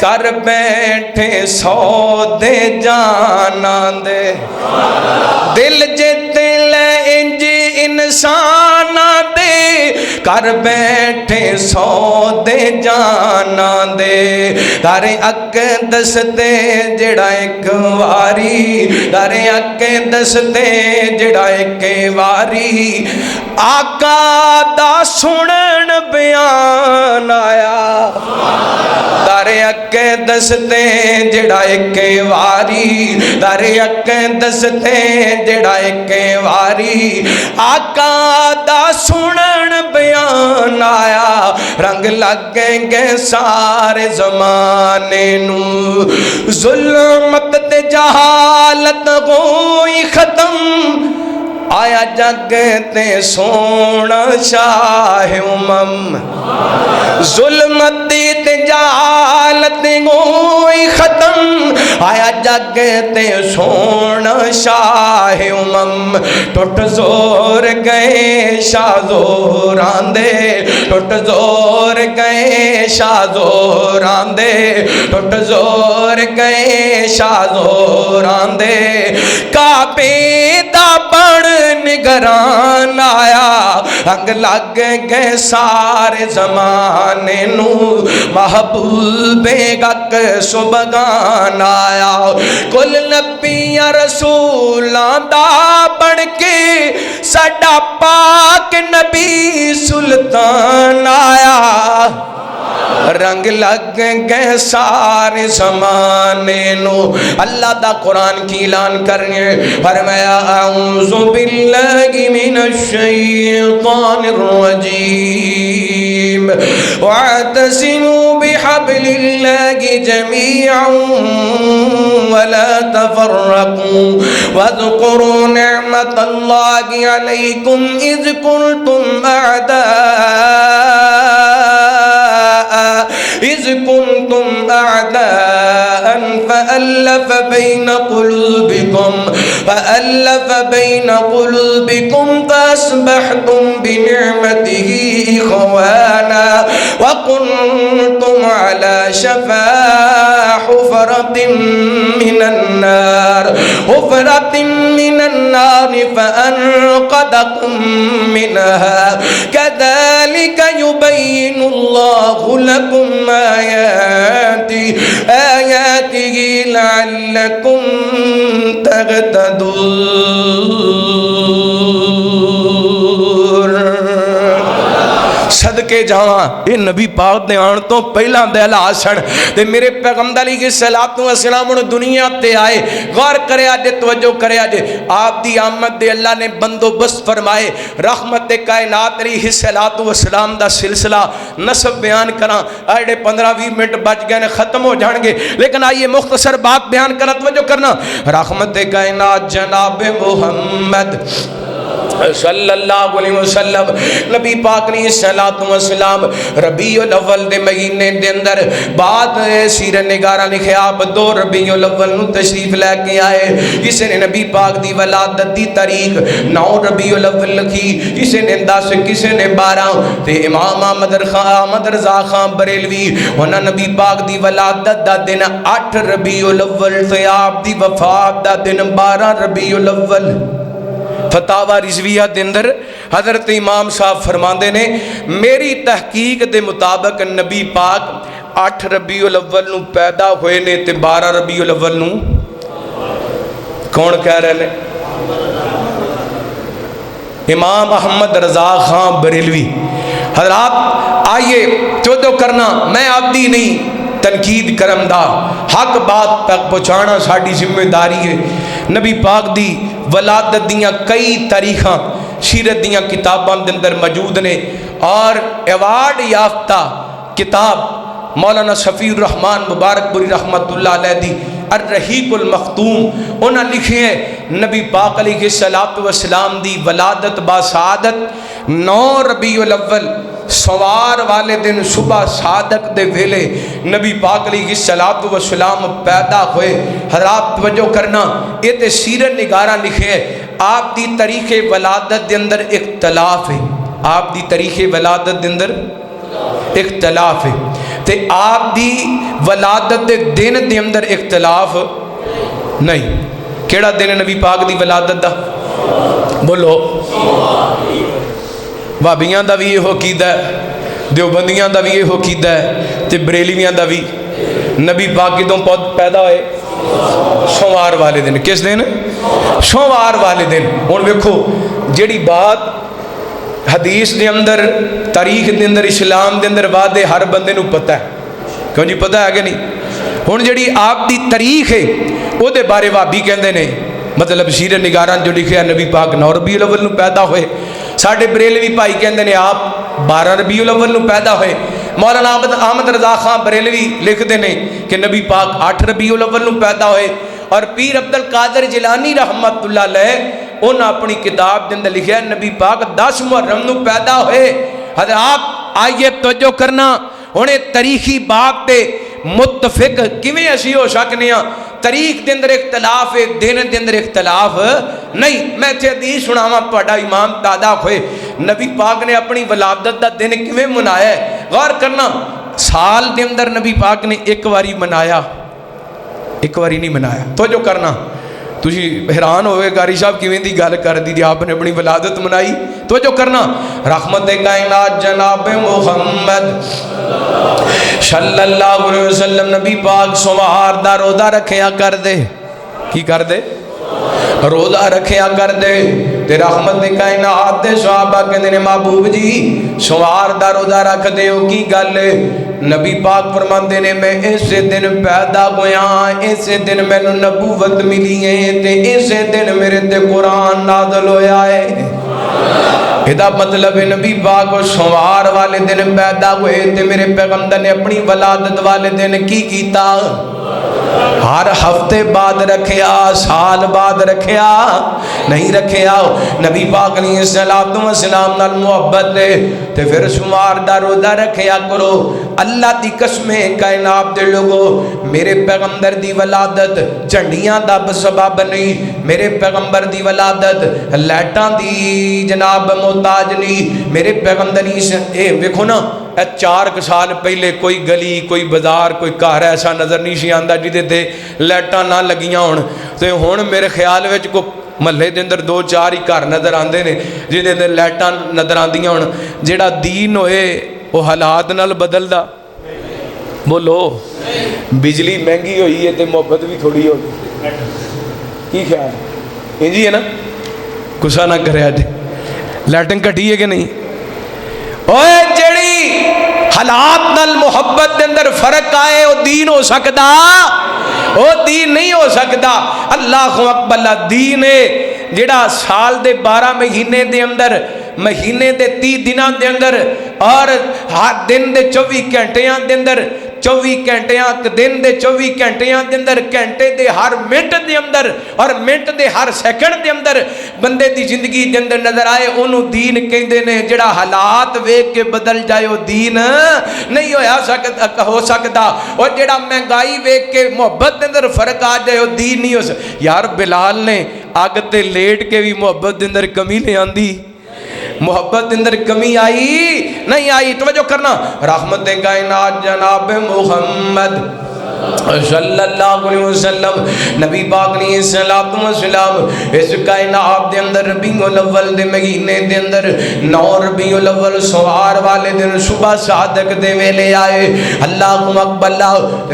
S1: کر بیٹھے سودے جانا دے دل جتے لے انج انسان دے کر بیٹھے سودے جانا دے تارے اک دستے جڑا ایک واری تارے اک دستے جڑا ایک واری آقا دا سنن بیان آیا تارے اک دستے جڑا ایک واری تارے اک دستے جڑا ایک واری آقا دا سنن بیان آیا رنگ لگیں گے سارے زمانے نو ظلمت تے جہالت ہوئی ختم آیا جگ تے سونا شاہ امم ظلمت تے جہالت ہوئی ختم آیا جگ تے سونا شاہ امم ٹوٹ زور گئے شاہ زوران دے ٹوٹ زور گئے شاہ زوران دے ٹوٹ زور گئے شاہ زوران دے کعبے دا بڑ نگران آیا انگ لگ گئے سارے زمانے نو محبوب گک سبگان آیا کل نبیاں رسولاں دا بڑھ کے ساڈا پاک نبی سلطان آیا رنگ لگ گئے سارے زمانے نو اللہ دا قرآن کی اعلان کرنے فرمایا اعوذ باللہ من الشیطان الرجیم واعتصموا بحبل اللہ جميعا ولا تفرقوا واذكروا نعمة الله عليكم إذ كنتم أعداء فألف بين قلوبكم فأصبحتم بنعمته إخوانا وكنتم على شفا حفرة من النار فأنقذكم منها كذلك يبين الله لكم آياته لعلكم تهتدون صدقے جہاں یہ نبی پاک دے آن تو پہلا دہلا سن تے میرے پیغمبر علیہ الصلوۃ والسلام دنیا تے آئے غور کرے آجے توجہ کرے آجے آپ دی آمد دے اللہ نے بندوبست فرمائے رحمت کائنات علیہ الصلوۃ والسلام دا سلسلہ نسب بیان کراں آئے 15-20 منٹ بچ گئے نے ختم ہو جان گے لیکن آئیے مختصر بات بیان کرنا توجہ کرنا رحمت کائنات جناب محمد صلی اللہ علیہ وسلم نبی پاک نے صلوات و سلام ربیع الاول دے مہینے دے اندر بعد سیرت نگارہ لکھے آپ 2 ربیع الاول نو تشریف لے کے آئے کسی نے نبی پاک دی ولادت دی تاریخ 9 ربیع الاول لکھی کسی نے 10 کسی نے 12 تے امام احمد رضا خان بریلوی انہاں نبی پاک دی ولادت دا دن 8 ربیع الاول تے آپ دی وفات دا دن 12 ربیع الاول فتاوہ رضویہ دے اندر حضرت امام صاحب فرماندے نے میری تحقیق دے مطابق نبی پاک 8 ربیع الاول نو پیدا ہوئے نے تے 12 ربیع الاول نو کون کہہ رہے نے امام احمد رضا خان بریلوی حضرات آئیے توجہ کرنا میں عبدی نہیں تنقید کرم دا حق بات تک پہنچانا ساڑی ذمہ داری ہے نبی پاک دی ولادت دیاں کئی تاریخاں سیرت دیاں کتاباں دے اندر موجود نے اور ایوارڈ یافتہ کتاب مولانا شفیع الرحمن مبارک پوری رحمت اللہ علیہ دی الرحیق المختوم انہاں لکھے ہیں نبی پاک علیہ السلام دی ولادت باسعادت 9 ربیع الاول سوار والے دن صبح صادق دے ویلے نبی پاک علیہ السلام پیدا ہوئے حضرات توجہ کرنا یہ تے سیرت نگارہ لکھے آپ دی تاریخ ولادت دے اندر اختلاف ہے آپ دی تاریخ ولادت دے اندر اختلاف ہے تے آپ دی ولادت دے دن دے اندر اختلاف نہیں. کیڑا دن نبی پاک دی ولادت دا؟ بولو. بھابیاں دا بھی یہ عقیدہ ہے, دیوبندیاں دا بھی یہ عقیدہ ہے, تے بریلیاں دا بھی. نبی پاک کدوں پیدا ہوئے؟ سوموار والے دن. کس دن؟ سوموار والے دن. ہن ویکھو جیڑی بات حدیث دے اندر, تاریخ دے اندر, اسلام دے اندر وعدے ہر بندے نو پتہ ہے. کیوں جی پتہ ہے کہ نہیں؟ ہن جیڑی آپ دی تاریخ ہے او دے بارے وہابی کہندے نے, مطلب سیرت نگاراں جو لکھیا نبی پاک 9 ربیع الاول نو پیدا ہوئے. ساڈے بریلوی بھائی کہندے نے آپ 12 ربیع الاول نو پیدا ہوئے. مولانا احمد رضا خان بریلوی لکھتے ہیں کہ نبی پاک 8 ربیع الاول نو پیدا ہوئے. اور پیر عبد القادر جیلانی رحمت اللہ علیہ انہوں اپنی کتاب دے اندر لکھیا نبی پاک 10 محرم نو پیدا ہوئے. حضرات آئیے توجہ کرنا, ہن تاریخی بات تے متفق کیویں اسی ہو سکنے ہاں؟ تاریخ دے اندر اختلاف ہے, دن دے اندر اختلاف نہیں. میں تے حدیث سناواں تہاڈا امام دادا ہوئے نبی پاک نے اپنی ولادت دا دن کیویں منایا ہے. غور کرنا, سال دے اندر نبی پاک نے ایک واری منایا, ایک واری نہیں منایا. توجہ کرنا, تسی حیران ہوئے قاری صاحب کیویں دی گل کر دی آپ نے اپنی ولادت منائی. توجہ کرنا, رحمت کائنات جناب محمد صلی اللہ علیہ وسلم نبی پاک سوموار دا روزہ رکھیا کر دے. کی کر دے؟ روزہ رکھیا کر دے. تے رحمت کائنات دے صحابہ کہندے نے محبوب جی سوموار دا روزہ رکھ دے ہو, کی گل ہے؟ نبی پاک فرماندے نے میں اسے دن پیدا ہویا, اسے دن مینوں نبوت ملی ہے, تے اسے دن میرے تے قرآن نازل ہویا ہے. ادا مطلب ہے نبی پاک سوموار والے دن پیدا ہوئے تے میرے پیغمبر نے اپنی ولادت والے دن کی کیتا؟ ہر ہفتے بعد رکھیا, سال بعد رکھیا نہیں رکھیا. نبی پاک علیہ السلام نال محبت دے تے پھر سوموار دا روزہ رکھیا کرو. اللہ دی قسم کائنات دے لوگو, میرے پیغمبر دی ولادت جھنڈیاں دا سبب نہیں, میرے پیغمبر دی ولادت لائٹاں دی جناب محتاج نہیں. میرے پیغمبر اے ویکھو نا, 4 سال پہلے کوئی گلی, کوئی بازار, کوئی گھر ایسا نظر نہیں سی آندا جدے تے لائٹاں نہ لگیاں ہون. تے ہن میرے خیال وچ کو محلے دے اندر 2-4 ہی گھر نظر آندے نے جدے تے لائٹاں نظر آندیاں ہون. جیڑا دین ہوئے وہ حالات نال بدلدا. بولو, بجلی مہنگی ہوئی ہے تے محبت بھی تھوڑی ہوئی. کی خیال انجی ہے نا؟ غصہ نہ کرے اج, لائٹنگ گھٹی ہے کہ نہیں؟ اوے جڑی حالات نال محبت دے اندر فرق آئے وہ دین ہو سکدا؟ وہ دین نہیں ہو سکدا. اللہ اکبر, دین ہے جڑا سال دے 12 مہینے دے اندر, مہینے دے 30 دناں دے اندر, اور ہر دن دے 24 گھنٹیاں دے اندر, 24 گھنٹیاں دن دے 24 گھنٹیاں دے اندر, گھنٹے دے ہر منٹ دے اندر اور منٹ دے ہر سیکنڈ دے اندر بندے دی زندگی دے اندر نظر آئے, انہوں دین کہندے نے. جڑا حالات ویکھ کے بدل جائے وہ دین نہیں ہو سکدا. اور جڑا مہنگائی ویکھ کے محبت دے اندر فرق آ جائے وہ دین نہیں ہو سکدا. یار بلال نے اگ تے لیٹ کے بھی محبت دے اندر کمی لے آندی, محبت اندر کمی آئی نہیں آئی. توجہ کرنا, رحمت کائنات جناب محمد صلی اللہ علیہ وسلم نبی پاک علیہ السلام اس کائنات دے اندر ربیع الاول دے مہینے دے اندر 9 ربیع الاول سوار والے دن صبح صادق دے ویلے آئے. اللہ اکبر,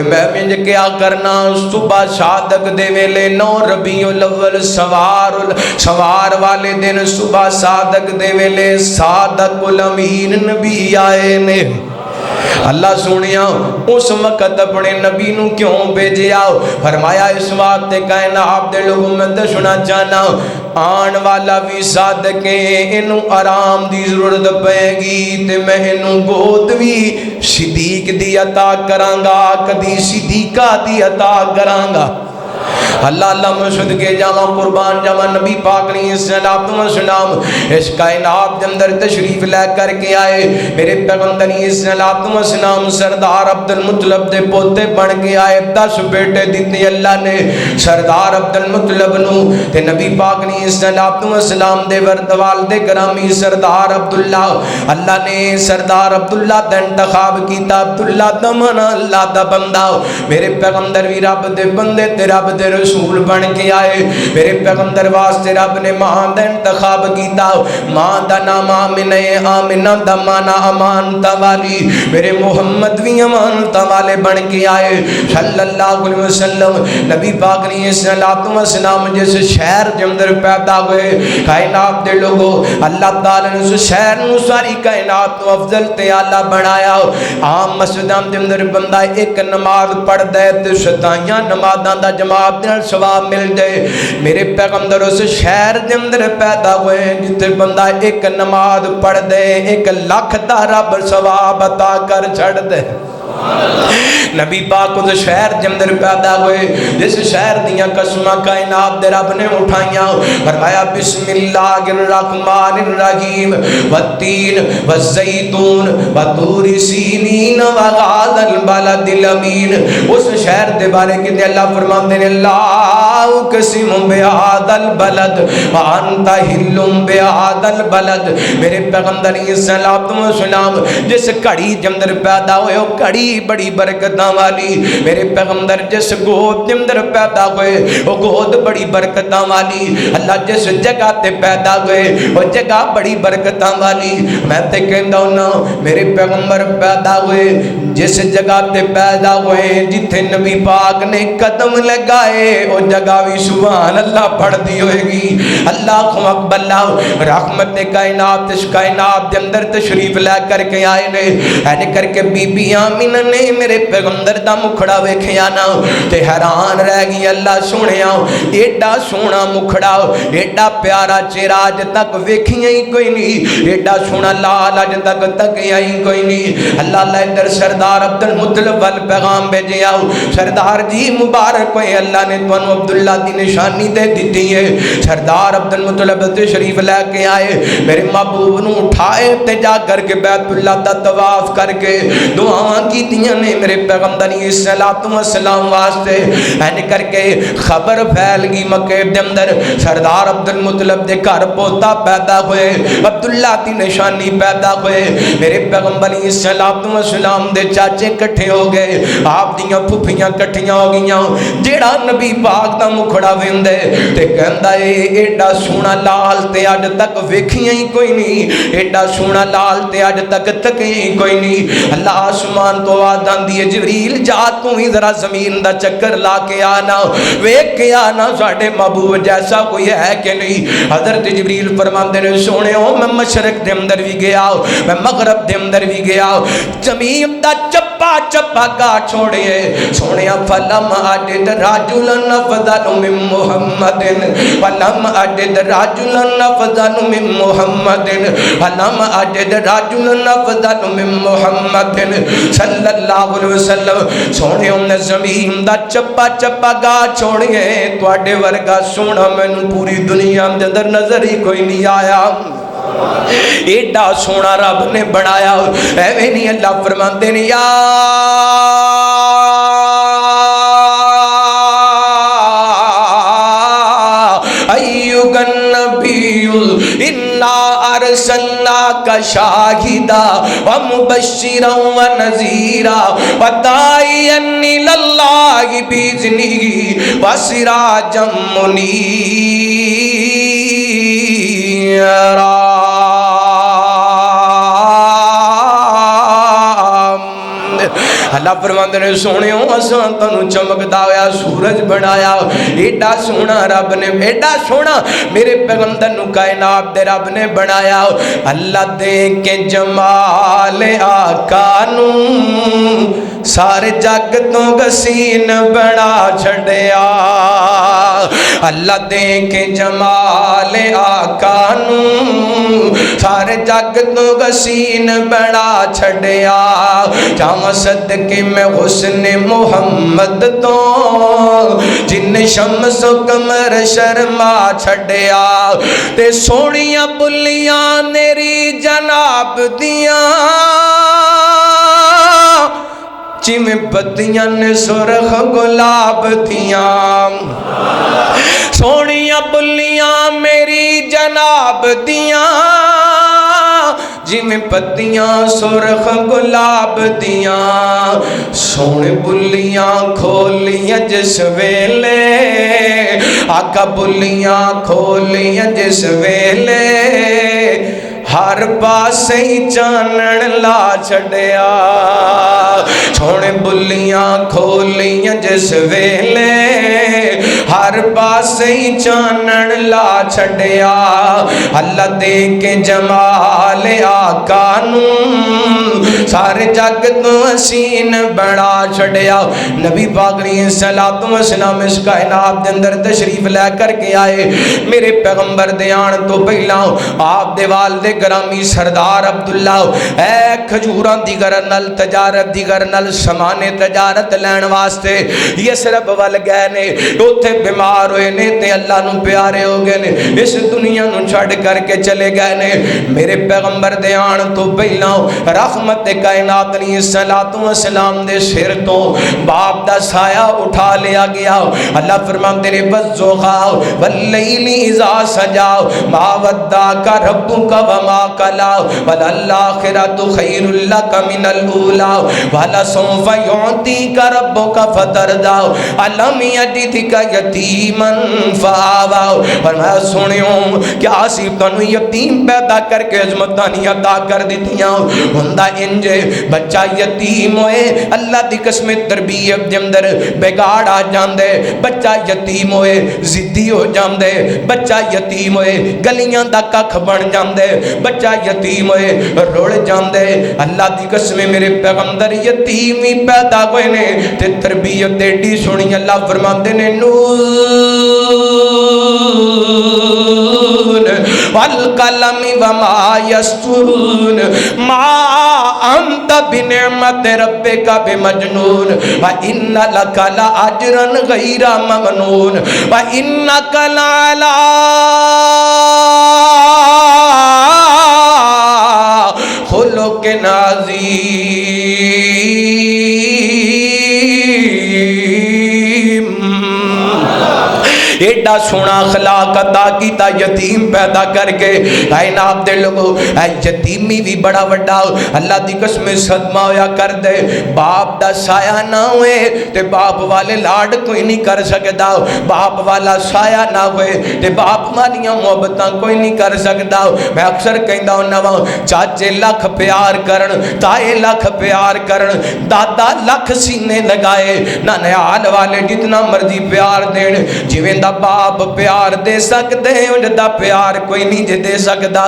S1: میں منج کیا کرنا, صبح صادق دے ویلے 9 ربیع الاول سوار والے دن صبح صادق دے ویلے صادق الامین نبی آئے نے. اللہ سنیا اس وقت اپنے نبی نو کیوں بھیجے آؤ؟ فرمایا اس وقت کائنات دے لوگوں میں دسنا چاہنا آن والا بھی صادق ہے, انہوں آرام دی ضرورت پائے گی تے میں انہوں گود بھی صدیق دی عطا کرانگا, کدی صدیقہ دی عطا کرانگا. اللہ اللہ مسجد کے جاواں قربان جاواں نبی پاک علیہ الصلوۃ والسلام اس کائنات کے اندر تشریف لے کر کے آئے میرے پیغمبر علیہ الصلوۃ والسلام سردار عبد المطلب دے پوتے بن کے آئے 10 بیٹے دیتے اللہ نے سردار عبد المطلب نو تے نبی پاک علیہ الصلوۃ والسلام دے والد گرامی سردار عبداللہ اللہ نے سردار عبداللہ دا انتخاب کیتا عبداللہ دا منا اللہ دا بندہ میرے پیغمبر بھی رب دے بندے تے رب دے رسول بن کے آئے میرے پیغمبر واسطے رب نے ماں دا انتخاب کیتا ماں دا نام آمنہ آمنہ دا مانا امانتا والی میرے محمد بھی امانتا والے بن کے آئے صلی اللہ علیہ وسلم نبی پاک علیہ السلام جس شہر کے اندر پیدا ہوئے کائنات دے لوگوں اللہ تعالی نے اس شہر نو ساری کائنات تو افضل تے اعلیٰ بنایا عام مسجداں دے اندر بندہ ایک نماز پڑھ دے تے ستائیاں نمازاں دا جماعت دے ثواب مل جائے میرے پیغمبر اس شہر دے اندر پیدا ہوئے جتے بندہ ایک نماز پڑھ دے 1 لاکھ دا رب ثواب عطا کر چھڑ دے نبی پاک اس شہر کے اندر پیدا ہوئے جس شہر دیاں قسمہ کائنات دے رب نے اٹھائیاں فرمایا بسم اللہ الرحمن الرحیم والتین والزیتون وطور سینین وغاد البلد الامین اس شہر دے بارے کہ اللہ فرماتے ہیں لا اقسم بہذا البلد وانت حل بہذا البلد میرے پیغمبر علیہ الصلوۃ والسلام جس گھڑی کے اندر پیدا ہوئے وہ گھڑی بڑی برکتاں والی میرے پیغمبر جس گود کے اندر پیدا ہوئے وہ گود بڑی برکتاں والی اللہ جس جگہ تے پیدا ہوئے وہ جگہ بڑی برکتاں والی میں تے کہندا ہوں میرے پیغمبر پیدا ہوئے جس جگہ تے پیدا ہوئے جتھے نبی پاک نے قدم لگائے وہ جگہ بھی سبحان اللہ پڑھ دی ہوئے گی اللہ اکبر رحمت کائنات اس کائنات کے اندر تشریف لے کر کے آئے نے اینے کر کے بی بی آمینہ نے میرے پیغمبر دا مکھڑا ویکھیا نا تے حیران رہ گئی اللہ سونیا ایڈا سونا مکھڑا ایڈا پیارا چہرہ اج تک ویکھیا ہی کوئی نہیں ایڈا سونا لال اج تک تکیا ہی کوئی نہیں اللہ ادھر سردار عبد المطلب وال پیغام بھیجیا سردار جی مبارک ہوئے اللہ نے تانوں عبداللہ دی نشانی دے دیتی ہے سردار عبد المطلب تشریف لے کے آئے میرے محبوب نو اٹھائے تے جا کر کے بیت اللہ دا طواف کر کے دعاواں کیتیاں نے میرے پیغمبر علیہ الصلوۃ والسلام واسطے این کر کے خبر پھیل گئی مکے دے اندر سردار عبد المطلب دے گھر پوتا پیدا ہوئے عبداللہ دی نشانی پیدا ہوئے میرے پیغمبر علیہ الصلوۃ والسلام دے چاچے کٹھے ہو گئے آپ دیاں پھپھیاں کٹھیاں ہو گئیاں جیڑا نبی پاک دا مکھڑا ویندے تے کہندا اے ایڈا سونا لال تے اج تک ویکھیا ہی کوئی نہیں ایڈا سونا لال تے اج تک تکیا ہی کوئی نہیں اللہ آسمان تو آواز آندی ہے جبریل جا تو ہی ذرا زمین دا چکر لا کے آنا ویکھ کے آنا ساڈے محبوب جیسا کوئی ہے کہ نہیں حضرت جبریل فرماندے نے سونےو میں مشرق دے اندر بھی گیا میں مغرب دے اندر بھی گیا زمین دا چپا چپا گا چھوڑے سونیا فلم اجد رجلا افضل من محمد فلم اجد رجلا افضل من محمد فلم اجد رجلا افضل من محمد صلی اللہ علیہ وسلم سونے انہیں زمین دا چپا چپا گا چھوڑیے تواڈے ورگا سونا مینوں پوری دنیا دے اندر نظر ہی کوئی نہیں آیا ایڈا سونا رب نے بنایا ایویں نہیں اللہ فرماندے نے یا ایھا النبی انا ارسلناک شاہدا ومبشرا ونذیرا وداعیا الی اللہ باذنہ وسراجا منیرا اللہ فرماندے نے سونےو اساں تانوں چمکدا ہویا سورج بنایا ایڈا سونا رب نے ایڈا سونا میرے پیغمبر نو کائنات دے رب نے بنایا اللہ دے کے جمال آقا نو سارے جگ تو گسین بنا چھڑیا اللہ دے کے جمال آقا نوں سارے جگ تو غسین بنا چھڑیا جاواں صدقے میں حسن محمد تو جن شمس و قمر شرما چھڑیا تے سونیاں بلیاں میری جناب دیاں جویں پتیاں نے سرخ گلاب دیاں سونیاں بلیاں میری جناب دیاں جویں پتیاں سرخ گلاب دیاں سونے بلیاں کھولیاں جس ویلے آقا بلیاں کھولیاں جس ویلے ہر پاسے ہی چانن لا چھڑیا سونے بلیاں کھولیاں جس ویلے ہر پاسے ہی چانن لا چھڑیا اللہ دے کے جمال آقا نوں سارے جگ تو حسین بنا چھڑیا نبی پاک علیہ الصلوۃ والسلام اس کائنات دے اندر تشریف لے کر کے آئے میرے پیغمبر دے آن تو پہلا آپ دے والدے گرامی سردار عبداللہ اے کھجوراں دی گھر نال تجارت دی گھر نال سمانے تجارت لین واسطے یسرب ول گئے نے اوتھے بیمار ہوئے نے تے اللہ نو پیارے ہو گئے نے اس دنیا نو چھڑ کر کے چلے گئے نے میرے پیغمبر دے آن تو پہلا رحمت کائنات علیہ الصلوۃ والسلام دے سر تو باپ دا سایہ اٹھا لیا گیا اللہ فرماتے نے والضحیٰ واللیل اذا سجا ما ودعک ربک وما قلى وللآخرۃ خیر لک من الاولی ولسوف یعطیک ربک فترضی الم یجدک یتیما فآوی فرمایا سنیو کیا اسی تانوں یتیم پیدا کر کے عظمتاں عطا کر دتیاں ہوندا انج بچہ یتیم ہوئے اللہ دی قسم تربیت دے اندر بگاڑ آ جاندے بچہ یتیم ہوئے ضدی ہو جاندے بچہ یتیم ہوئے گلیاں دا ککھ بن جاندے بچہ یتیم ہوئے رڑ جاندے اللہ دی قسم میرے پیغمبر یتیم ہی پیدا ہوئے نے تے تربیت ایڈی سونی اللہ فرماندے نے نون والقلم وما یسطرون ما انت بنعمت ربک بمجنون وان لک لاجرا غیر ممنون وانک لعلی خلق عظیم ایڈا سونا اخلاق عطا کیتا یتیم پیدا کر کے کائنات دے لوگو اے یتیمی بھی بڑا وڈا اللہ دی قسم صدمہ ہویا کر دے باپ دا سایہ نہ ہوئے تے باپ والے لاڈ کوئی نہیں کر سکتا باپ والا سایہ نہ ہوئے تے باپ والیاں محبتاں کوئی نہیں کر سکتا میں اکثر کہندا ہوندا وا چاچے لکھ پیار کرن تائے لکھ پیار کرن دادا لکھ سینے لگائے نانیال والے جتنا مرضی پیار دین جویں دا باپ پیار دے سکتے ہیں ان دا پیار کوئی نہیں جے دے سکتا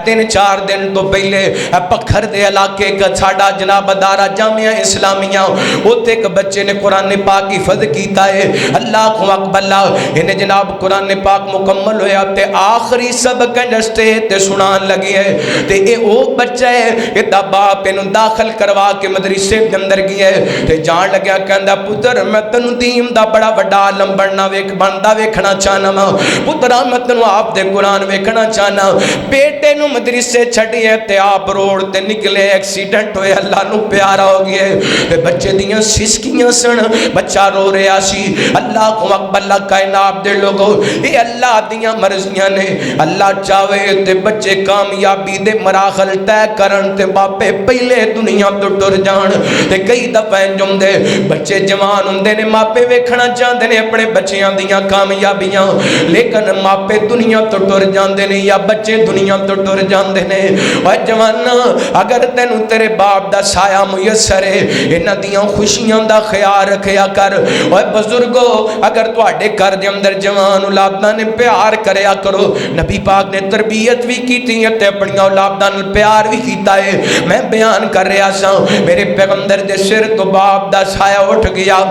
S1: 3-4 دن تو پہلے پکھر دے علاقے کا چھاڑا جناب دارہ جامعہ اسلامیہ ہوتے ایک بچے نے قرآن پاک حفظ کیتا ہے اللہ کو اقبل انہیں جناب قرآن پاک مکمل ہویا تے آخری سبق جستے تے سنان لگی ہے تے اے او بچہ ہے اے دا باپ انہوں داخل کروا کے مدرسے کے اندر گیا ہے تے جان لگیا کہندہ پتر میں تنو دیم دا بڑا وڈا عالم بننا بندہ ویکھنا چاہنا ماں پترا میں تنو آپ دے قرآن ویکھنا چاہنا بیٹے نو مدرسے چھڑی ہے تے آپ روڑ تے نکلے ایکسیڈنٹ ہوئے اللہ نو پیارا ہو گئے بچے دیاں سسکیاں سن بچہ رو رہا سی اللہ کو اقبل کائنات دے لوگو اے اللہ دیاں مرضیاں نے اللہ چاہوے تے بچے کامیابی دے مراحل طے کرن تے باپے پہلے دنیا تو ٹر جان تے کئی دفعہ جم دے بچے جوان ہوندے نے ماپے ویکھنا چاہندے نے اپنے بچیاں دیاں کامیابیاں لیکن ماپے دنیا تو ٹر جاندے نے یا بچے دنیا تو ٹر جاندے نے اوہ جوانا اگر تینوں تیرے باپ دا سایہ میسر ہے انہاں دیاں خوشیاں دا خیال رکھیا کر اوہ بزرگو اگر تواڈے گھر دے اندر جوان اولاداں نے پیار کریا کرو نبی پاک نے تربیت بھی کیتی ہے تے اپنی اولاداں نال پیار بھی کیتا ہے میں بیان کر رہا سا میرے پیغمبر دے سر تو باپ دا سایہ اٹھ گیا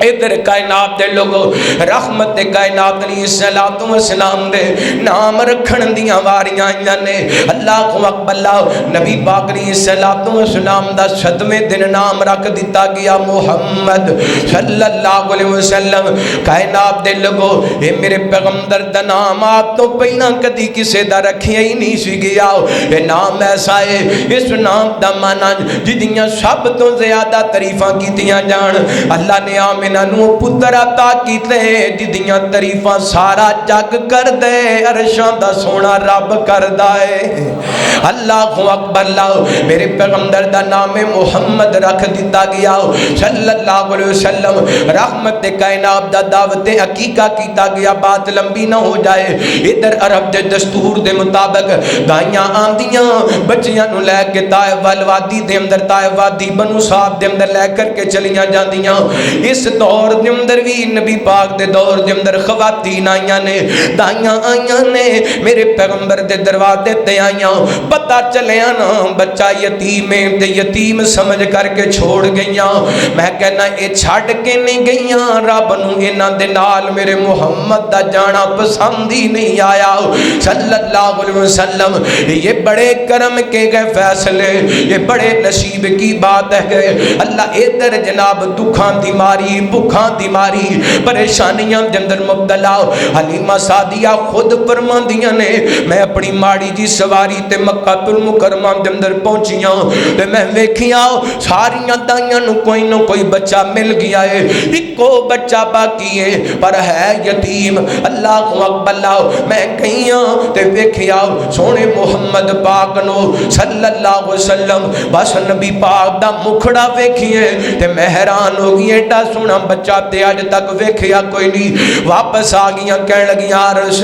S1: ادھر کائنات دے لوگو رحمت کائنات علیہ السلام دے نام رکھن دیاں واریاں آئیاں نے اللہ اکبر اللہ نبی پاک علیہ السلام دا 7ویں دن نام رکھ دیتا گیا محمد صلی اللہ علیہ وسلم کائنات دے لوگو اے میرے پیغمبر دا نام آپ تو پہلا کدی کسے دا رکھیا ہی نہیں سی گیا اے نام ایسا ہے اس نام دا معنی جدیاں سب تو زیادہ تعریفاں کیتیاں جان اللہ نے آمنہ نو پتر عطا کیتے جدیاں تعریفاں سارا جگ کر دے عرشاں دا سونا رب کر دائے اللہ اکبر اللہ میرے پیغمبر دا نام محمد رکھ دیتا گیا صلی اللہ علیہ وسلم رحمت کائنات دا دعوت عقیقہ کیتا گیا بات لمبی نہ ہو جائے ادھر عرب دے دستور دے مطابق دائیاں آندیاں بچیاں نو لے کے طائف والوادی دے اندر طائف وادی بنو صاحب دے اندر لے کر کے چلیاں جاندیاں اس دور دے اندر بھی نبی پاک دے دور دے اندر خواتین آئیاں نے دائیاں آئیاں نے میرے پیغمبر دے دروازے تے آئیاں پتہ چلیا نا بچہ یتیم ہے تے یتیم سمجھ کر کے چھوڑ گئیاں میں کہنا اے چھڑ کے نہیں گئیاں رب نو انہاں دے نال میرے محمد دا جانا پسند ہی نہیں آیا صلی اللہ علیہ وسلم یہ بڑے کرم کے گئے فیصلے یہ بڑے نصیب کی بات ہے اللہ ادھر جناب دکھاں دی ماری بکھاں دی ماری پریشانیاں دے اندر مبتلا حلیمہ سعدیہ خود فرماندیاں نے میں اپنی ماڑی جی سواری تے مکہ المکرمہ دے اندر پہنچیاں تے میں ویکھیاں ساریاں دائیاں نو کوئی نہ کوئی بچہ مل گیا ہے ایکو بچہ باقی ہے پر ہے یتیم اللہ اکبر اللہ میں کہیاں تے ویکھیا سونے محمد پاک نو صلی اللہ علیہ وسلم بس نبی پاک دا مکھڑا ویکھیے تے میں حیران ہو گئی ایڈا سونا بچہ تے اج تک ویکھیا کوئی نہیں واپس آ گیاں کہن لگیاں عرش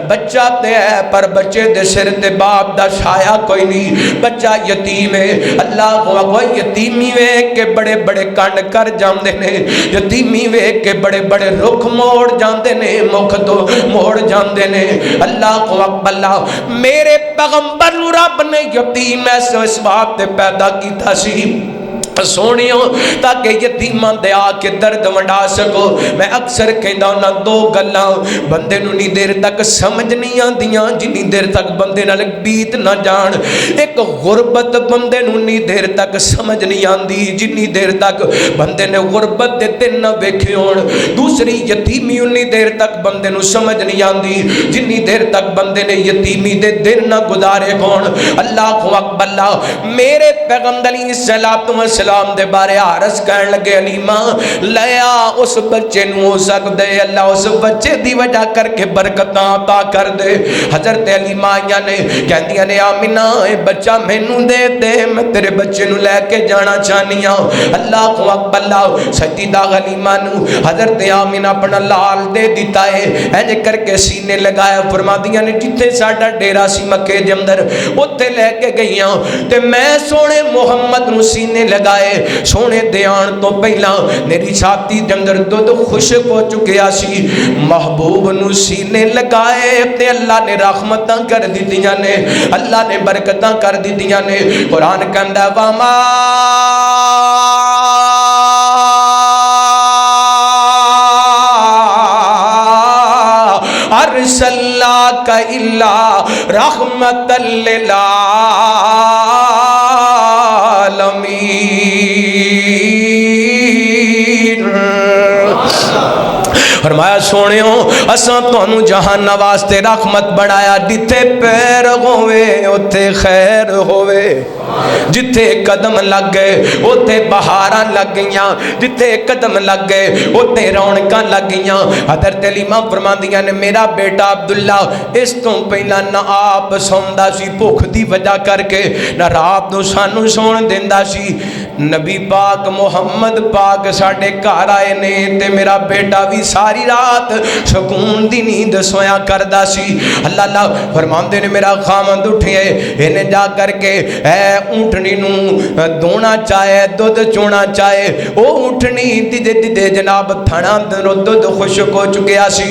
S1: بچہ تے ہے پر بچے دے سر تے باپ دا سایہ کوئی نہیں بچہ یتیم ہے اللہ اکبر یتیمی ویکھ کے بڑے بڑے کنڈ کر جاندے نے یتیمی ویکھ کے بڑے بڑے رخ موڑ جاندے نے مکھ تو موڑ جاندے نے اللہ اکبر اللہ میرے پیغمبر رب نے یتیم اس بات تے پیدا کیتا سی سونیوں تاکہ یتیمان دے آ کے درد ونڈا سکو میں اکثر کہندا ہونا دو گلاں بندے نو نی دیر تک سمجھ نہیں آندیاں جنی دیر تک بندے نال بیت نہ جان ایک غربت بندے نو نی دیر تک سمجھ نہیں آندی جنی دیر تک بندے نے غربت دے دن نہ ویکھے ہون دوسری یتیمی انی دیر تک بندے نو سمجھ نہیں آندی جنی دیر تک بندے نے یتیمی دے دن نہ گزارے ہون اللہ اکبر اللہ میرے پیغمبر علیہ السلام دے بارے عرض کہن لگے علیمہ لیا اس بچے نو ہو سکدے اللہ اس بچے دی وجہ کر کے برکتاں عطا کر دے حضرت علیمہ آئیاں نے کہندیاں نے آمنہ اے بچہ مینوں دے دے میں تیرے بچے نو لے کے جانا چاہنیاں اللہ اکبر اللہ سجدہ علیمہ نو حضرت آمنہ اپنا لال دے دیتا ہے اینج کر کے سینے لگایا فرمادیاں نے جتھے ساڈا ڈیرا سی مکے دے اندر اوتھے لے کے گئیاں تے میں سونے محمد نو سینے لگائے سونے دیان تو پہلا میری چھاتی دے اندر دودھ خشک ہو چکیا سی محبوب نو سینے لگائے تے اللہ نے رحمتاں کر دیتیاں نے اللہ نے برکتاں کر دیتیاں نے قرآن کہندا وما ارسلناک الا رحمتا للعالمین فرمایا سونےوں اساں تانوں جہان واسطے رحمت بنایا جتھے پیر ہوئے اوتھے خیر ہوئے جتھے قدم لگ گئے اوتھے بہاراں لگ گئیاں جتھے قدم لگ گئے اوتھے رونقاں لگ گئیاں حضرت علیمہ فرماندیاں نے میرا بیٹا عبداللہ اس تو پہلا نہ آپ سوندا سی بھوک دی وجہ کر کے نہ رات نو سانو سون دیندا سی نبی پاک محمد پاک ساڈے گھر آئے نے تے میرا بیٹا بھی ساری رات سکون دی نیند سویا کردا سی اللہ اللہ فرماندے نے میرا خامند اٹھے انہیں جا کر کے اے اونٹنی نو دونا چاہے دودھ چونا چاہے او اونٹنی دے جناب تھانا دودھ خشک ہو چکیا سی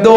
S1: 2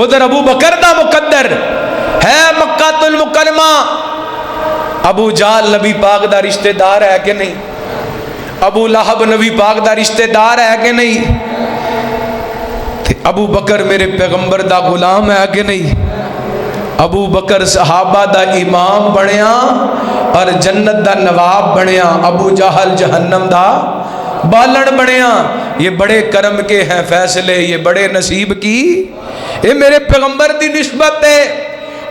S1: ادھر ابو بکر دا مقدر ہے مکہ المکرمہ. ابو جہل نبی پاک دا رشتہ دار ہے کہ نہیں؟ ابو لہب نبی پاک دا رشتہ دار ہے کہ نہیں؟ ابو بکر میرے پیغمبر دا غلام ہے کہ نہیں؟ ابو بکر صحابہ دا امام بنیا اور جنت دا نواب بنیا. ابو جہل جہنم دا بالن بنیا. یہ بڑے کرم کے ہیں فیصلے، یہ بڑے نصیب کی، یہ میرے پیغمبر دی نسبت ہے.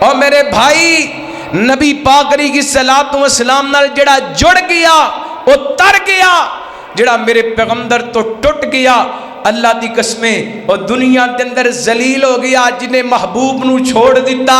S1: اور میرے بھائی نبی پاک علیہ الصلوۃ والسلام نال جڑا جڑ گیا وہ تر گیا، جڑا میرے پیغمبر تو ٹوٹ گیا اللہ دی قسمیں اور دنیا کے اندر ذلیل ہو گیا. جنہیں محبوب نو چھوڑ دیتا،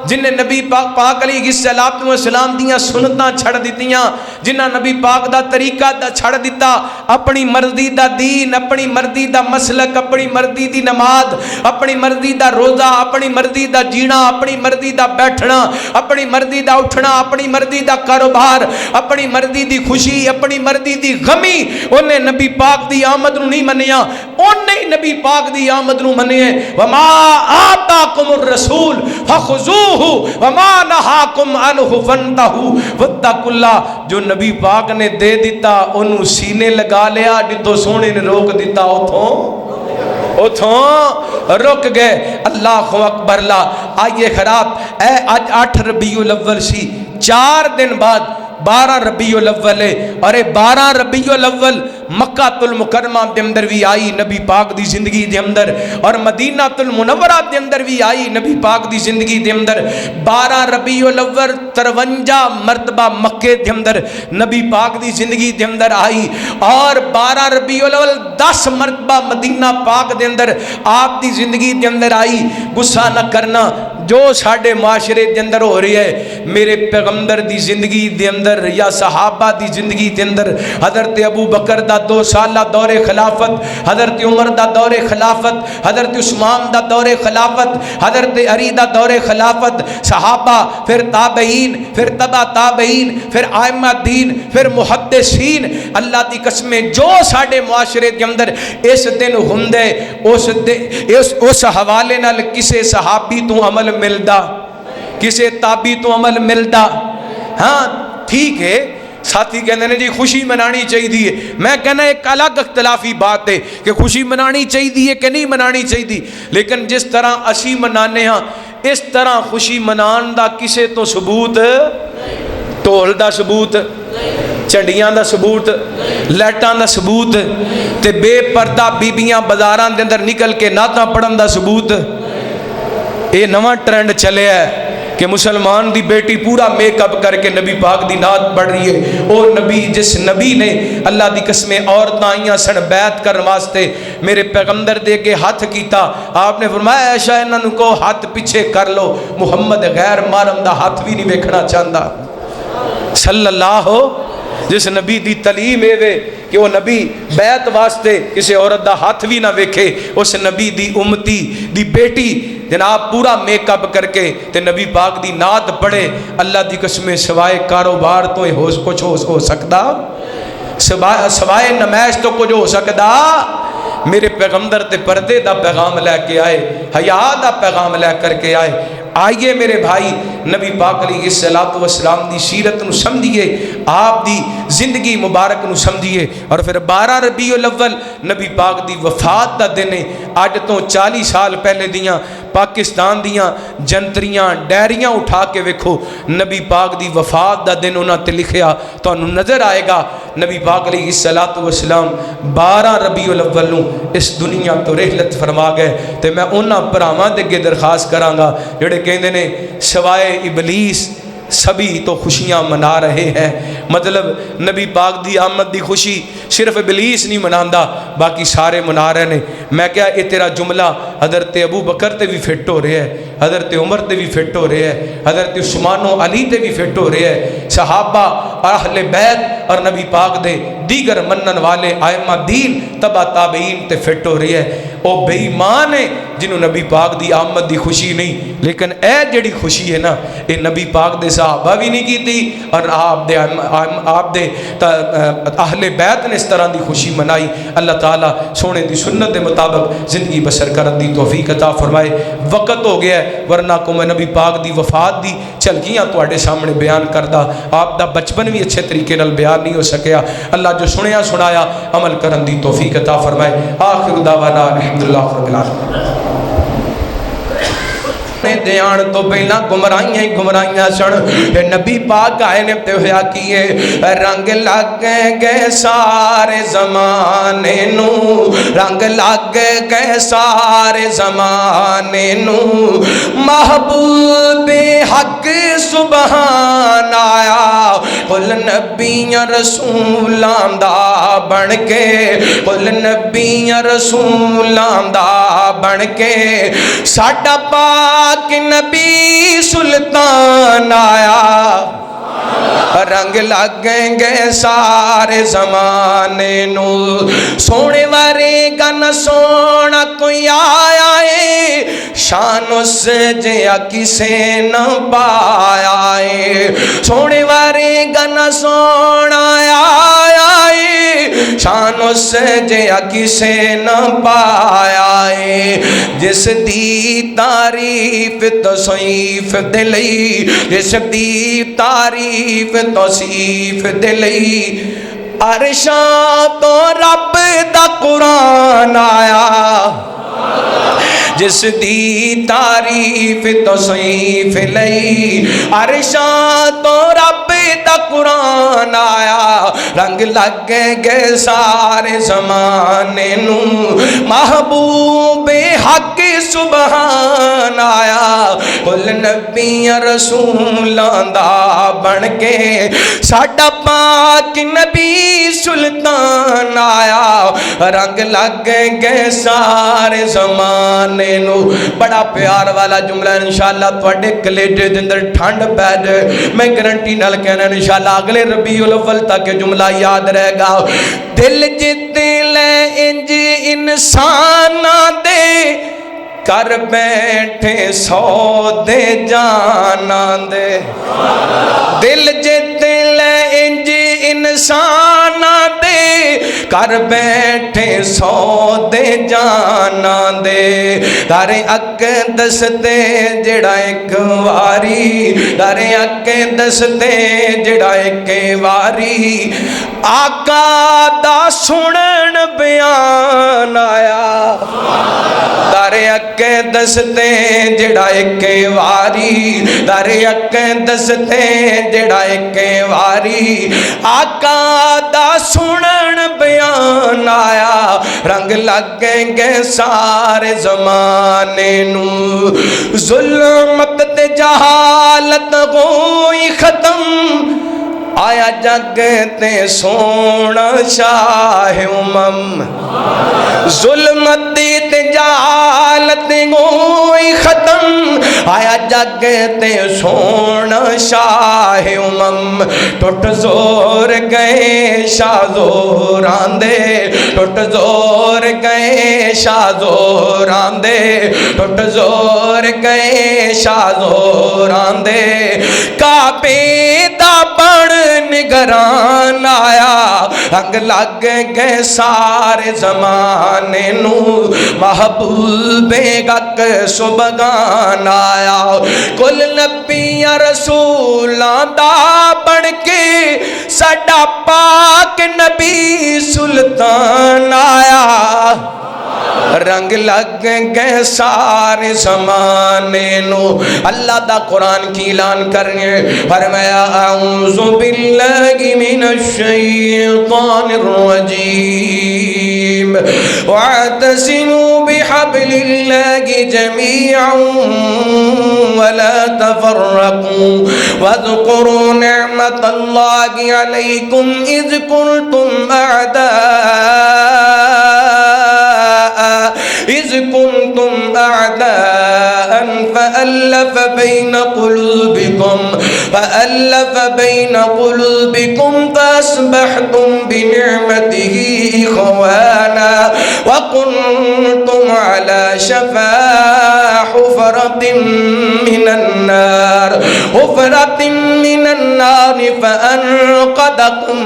S1: جنہیں نبی پاک علیہ الصلوۃ والسلام دیاں سنتاں چھڑ دیتیاں، جنہاں نبی پاک دا طریقہ دا چھڑ دیتا، اپنی مرضی دا دین، اپنی مرضی دا مسلک، اپنی مرضی دی نماز، اپنی مرضی دا روزہ، اپنی مرضی دا جینا، اپنی مرضی دا بیٹھنا، اپنی مرضی دا اٹھنا، اپنی مرضی دا کاروبار، اپنی مرضی دی خوشی، اپنی مرضی دی غمی. انہیں نبی پاک دی آمد نو نہیں منیا، انہیں نبی پاک دی آمد نو منیے. وما آتاکم الرسول فخذوہ وما نہاکم عنہ فانتہوا واتقوا اللہ. جو نبی پاک نے دے دیتا انہوں سینے لگا لیا، جتوں سونے نے روک دیتا اتھوں رک گئے. اللہ اکبر. لا آئیے خراب اے آج 8 ربیع الاول سی، 4 دن بعد 12 ربیع الاول ہے، اور 12 ربیع الاول مکہ المکرمہ دے اندر بھی آئی نبی پاک دی زندگی دے اندر، اور مدینہ المنورہ دے اندر بھی آئی نبی پاک دی زندگی دے اندر. 12 ربیع الاول 53 مرتبہ مکے دے اندر نبی پاک دی زندگی دے اندر آئی، اور 12 ربیع الاول 10 مرتبہ مدینہ پاک دے اندر آپ دی زندگی دے اندر آئی. غصہ نہ کرنا، جو ساڑھے معاشرے دے اندر ہو رہی ہے میرے پیغمبر دی زندگی دے اندر یا صحابہ دی زندگی دے اندر، حضرت ابو بکر دا 2 سالہ دور خلافت، حضرت عمر دا دور خلافت، حضرت عثمان دا دور خلافت، حضرت علی دا دور خلافت، صحابہ، پھر تابعین، پھر تبع تابعین، پھر ائمہ دین، پھر محدثین. اللہ دی قسمیں جو ساڑھے معاشرے دے اندر اس دن ہندے اس حوالے نال کسے صحابی تو عمل ملدا، کسے تابعی تو عمل ملدا. ہاں ٹھیک ہے، ساتھی کہنے نے جی خوشی منانی چاہیے. میں کہنا ایک الگ اختلافی بات ہے کہ خوشی منانی چاہیے کہ نہیں منانی چاہیے، لیکن جس طرح اسی منانے ہاں اس طرح خوشی منان دا کسے تو ثبوت، ڈھول دا ثبوت، چنڈیاں دا ثبوت، لائٹاں دا ثبوت، تے بے پردہ بیبیاں بازاراں دے اندر نکل کے نعتاں پڑھن دا ثبوت. یہ نواں ٹرینڈ چلے ہے کہ مسلمان دی بیٹی پورا میک اپ کر کے نبی پاک دی نعت پڑھ رہی ہے. اور نبی جس نبی نے اللہ دی قسمیں عورتاں آئیاں سن بیعت کرن واسطے، میرے پیغمبر دے کے ہاتھ کیتا، آپ نے فرمایا ایشا انہاں کو ہاتھ پیچھے کر لو، محمد غیر محرم دا ہاتھ بھی نہیں ویکھنا چاہندا صلی اللہ. جس نبی دی تعلیم ہے کہ وہ نبی بیعت واسطے کسی عورت دا ہاتھ بھی نہ ویکھے، اس نبی دی امتی دی بیٹی جناب پورا میک اپ کر کے تے نبی پاک دی نعت پڑھے. اللہ دی قسمیں سوائے کاروبار تو کچھ ہو سکتا، سوائے نمائش تو کچھ ہو سکتا. میرے پیغمبر تے پردے دا پیغام لے کے آئے، حیا دا پیغام لے کر کے آئے. آئیے میرے بھائی نبی پاک علیہ الصلوۃ والسلام دی سیرت نو سمجھیے، آپ دی زندگی مبارک نو سمجھیے. اور پھر 12 ربیع الاول نبی پاک دی وفات دا دن ہے. اج تو 40 سال پہلے دیاں پاکستان دیاں جنتریاں ڈائریاں اٹھا کے ویکھو، نبی پاک دی وفات دا دن انہاں تے لکھیا تانوں نظر آئے گا. نبی پاک علیہ الصلوۃ والسلام 12 ربیع الاول نو اس دنیا تو رحلت فرما گئے. تے میں انہاں بھراواں دے اگے درخواست کراں گا جڑے کہندے نے سوائے ابلیس سبھی تو خوشیاں منا رہے ہیں. مطلب نبی پاک دی آمد دی خوشی صرف ابلیس نہیں مناندا، باقی سارے منا رہے ہیں. میں کیا یہ تیرا جملہ حضرت ابو بکر تے بھی فٹ ہو رہے ہے، حضرت عمر تے بھی فٹ ہو رہے ہے، حضرت عثمان و علی تے بھی فٹ ہو رہے ہے، صحابہ اور اہل بیت اور نبی پاک دے دیگر منن والے ائمہ دین تبع تابعین تے فٹ ہو رہی ہے. وہ بے ایمان ہے جنہوں نبی پاک دی آمد دی خوشی نہیں، لیکن اے جڑی خوشی ہے نا یہ نبی پاک دے صحابہ بھی نہیں کی تھی اور آپ دے اہل بیت نے اس طرح دی خوشی منائی۔ اللہ تعالیٰ سونے دی سنت دے مطابق زندگی بسر کرن دی توفیق عطا فرمائے۔ وقت ہو گیا ہے ورنہ کو میں نبی پاک دی وفات دی جھلکیاں تواڈے سامنے بیان کردا، آپ دا بچپن بھی اچھے طریقے نال بیان نہیں ہو سکیا۔ اللہ جو سنیا سنایا عمل کرن دی توفیق عطا فرمائے۔ آخر دعوانا الحمدللہ رب العالمین۔ دیان تو پہلا گمراہیاں سن نبی پاک آئے نے تے ہویا کیے رنگ لگ گئے سارے زمانے نو، رنگ لگ گئے سارے زمانے نو، محبوب حق سبحان آیا قل نبیاں رسولاں دا بن کے، قل نبیاں رسولاں دا بن کے، ساڈا پاک نبی سلطان آیا رنگ لگیں گے سارے زمانے نو، سونے وارے گا نہ سونا کوئی آیا ہے، شان اس جیا کسے نہ پایا ہے، سونے وارے گا نہ سونا آیا ہے، شان اس جیا کسے نہ پایا ہے، جس دی تعریف تصیف دلئی، جس دی تعریف توصیف دلئی، عرشاں تو رب دا قرآن آیا، جس دی تعریف توصیف لئی، عرشاں تو رب دا قرآن آیا، رنگ لگ گئے سارے زمانے نو، محبوب حق سبحان آیا قل نبیاں رسولاں دا بن کے، ساڈا پاک نبی سلطان آیا رنگ لگ گئے سارے زمانے نو۔ بڑا پیار والا جملہ انشاءاللہ تواڈے کلیجے دے اندر ٹھنڈ پے جائے، میں گارنٹی نال کہنا انشاءاللہ اگلے ربیع الاول تک جملہ یاد رہے گا۔ دل جتے لے انج انساناں دے کر بیٹھے سودے جاناں دے، دل جتے لے انج انساناں دے کر بیٹھے سودے جاناں دے، در اک دستے جڑا ایک واری، در اک دستے جڑا ایک واری، آقا دا سنن بیان آیا، در اک دستے جڑا ایک واری، در اک دستے جڑا ایک واری، آقا دا سنن بیان آیا، رنگ لگیں گے سارے زمانے نو، ظلمت تے جہالت ہوئی ختم، آیا جگ تے سونا شاہ امم، ظلمت تے جہالت ہوئی ختم، آیا جگ تے سونا شاہ امم، ٹوٹ زور گئے شاہ زوران دے، ٹوٹ زور گئے شاہ زوران دے، ٹوٹ زور گئے شاہ زوران دے، کعبے دا بڑ نگران آیا، رنگ لگ گئے سارے زمانے نو، محبوب حق سبحان آیا، کل نبیاں رسولاں دا بن کے، ساڈا پاک نبی سلطان آیا، رنگ لگ گئے سارے زمانے نو۔ اللہ دا قرآن کی اعلان کرنے فرمایا اعوذ باللہ من الشیطان الرجیم واعتصموا بحبل اللہ جميعا ولا تفرقوا واذكروا نعمة الله عليكم إذ كنتم أعداء فألف بين قلوبكم فأصبحتم بنعمته إخوانا وكنتم على شفا حفرة من النار فأنقذكم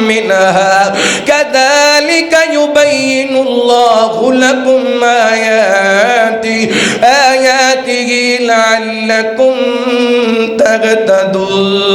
S1: منها كذلك يبين الله لكم آياته لعلكم تهتدون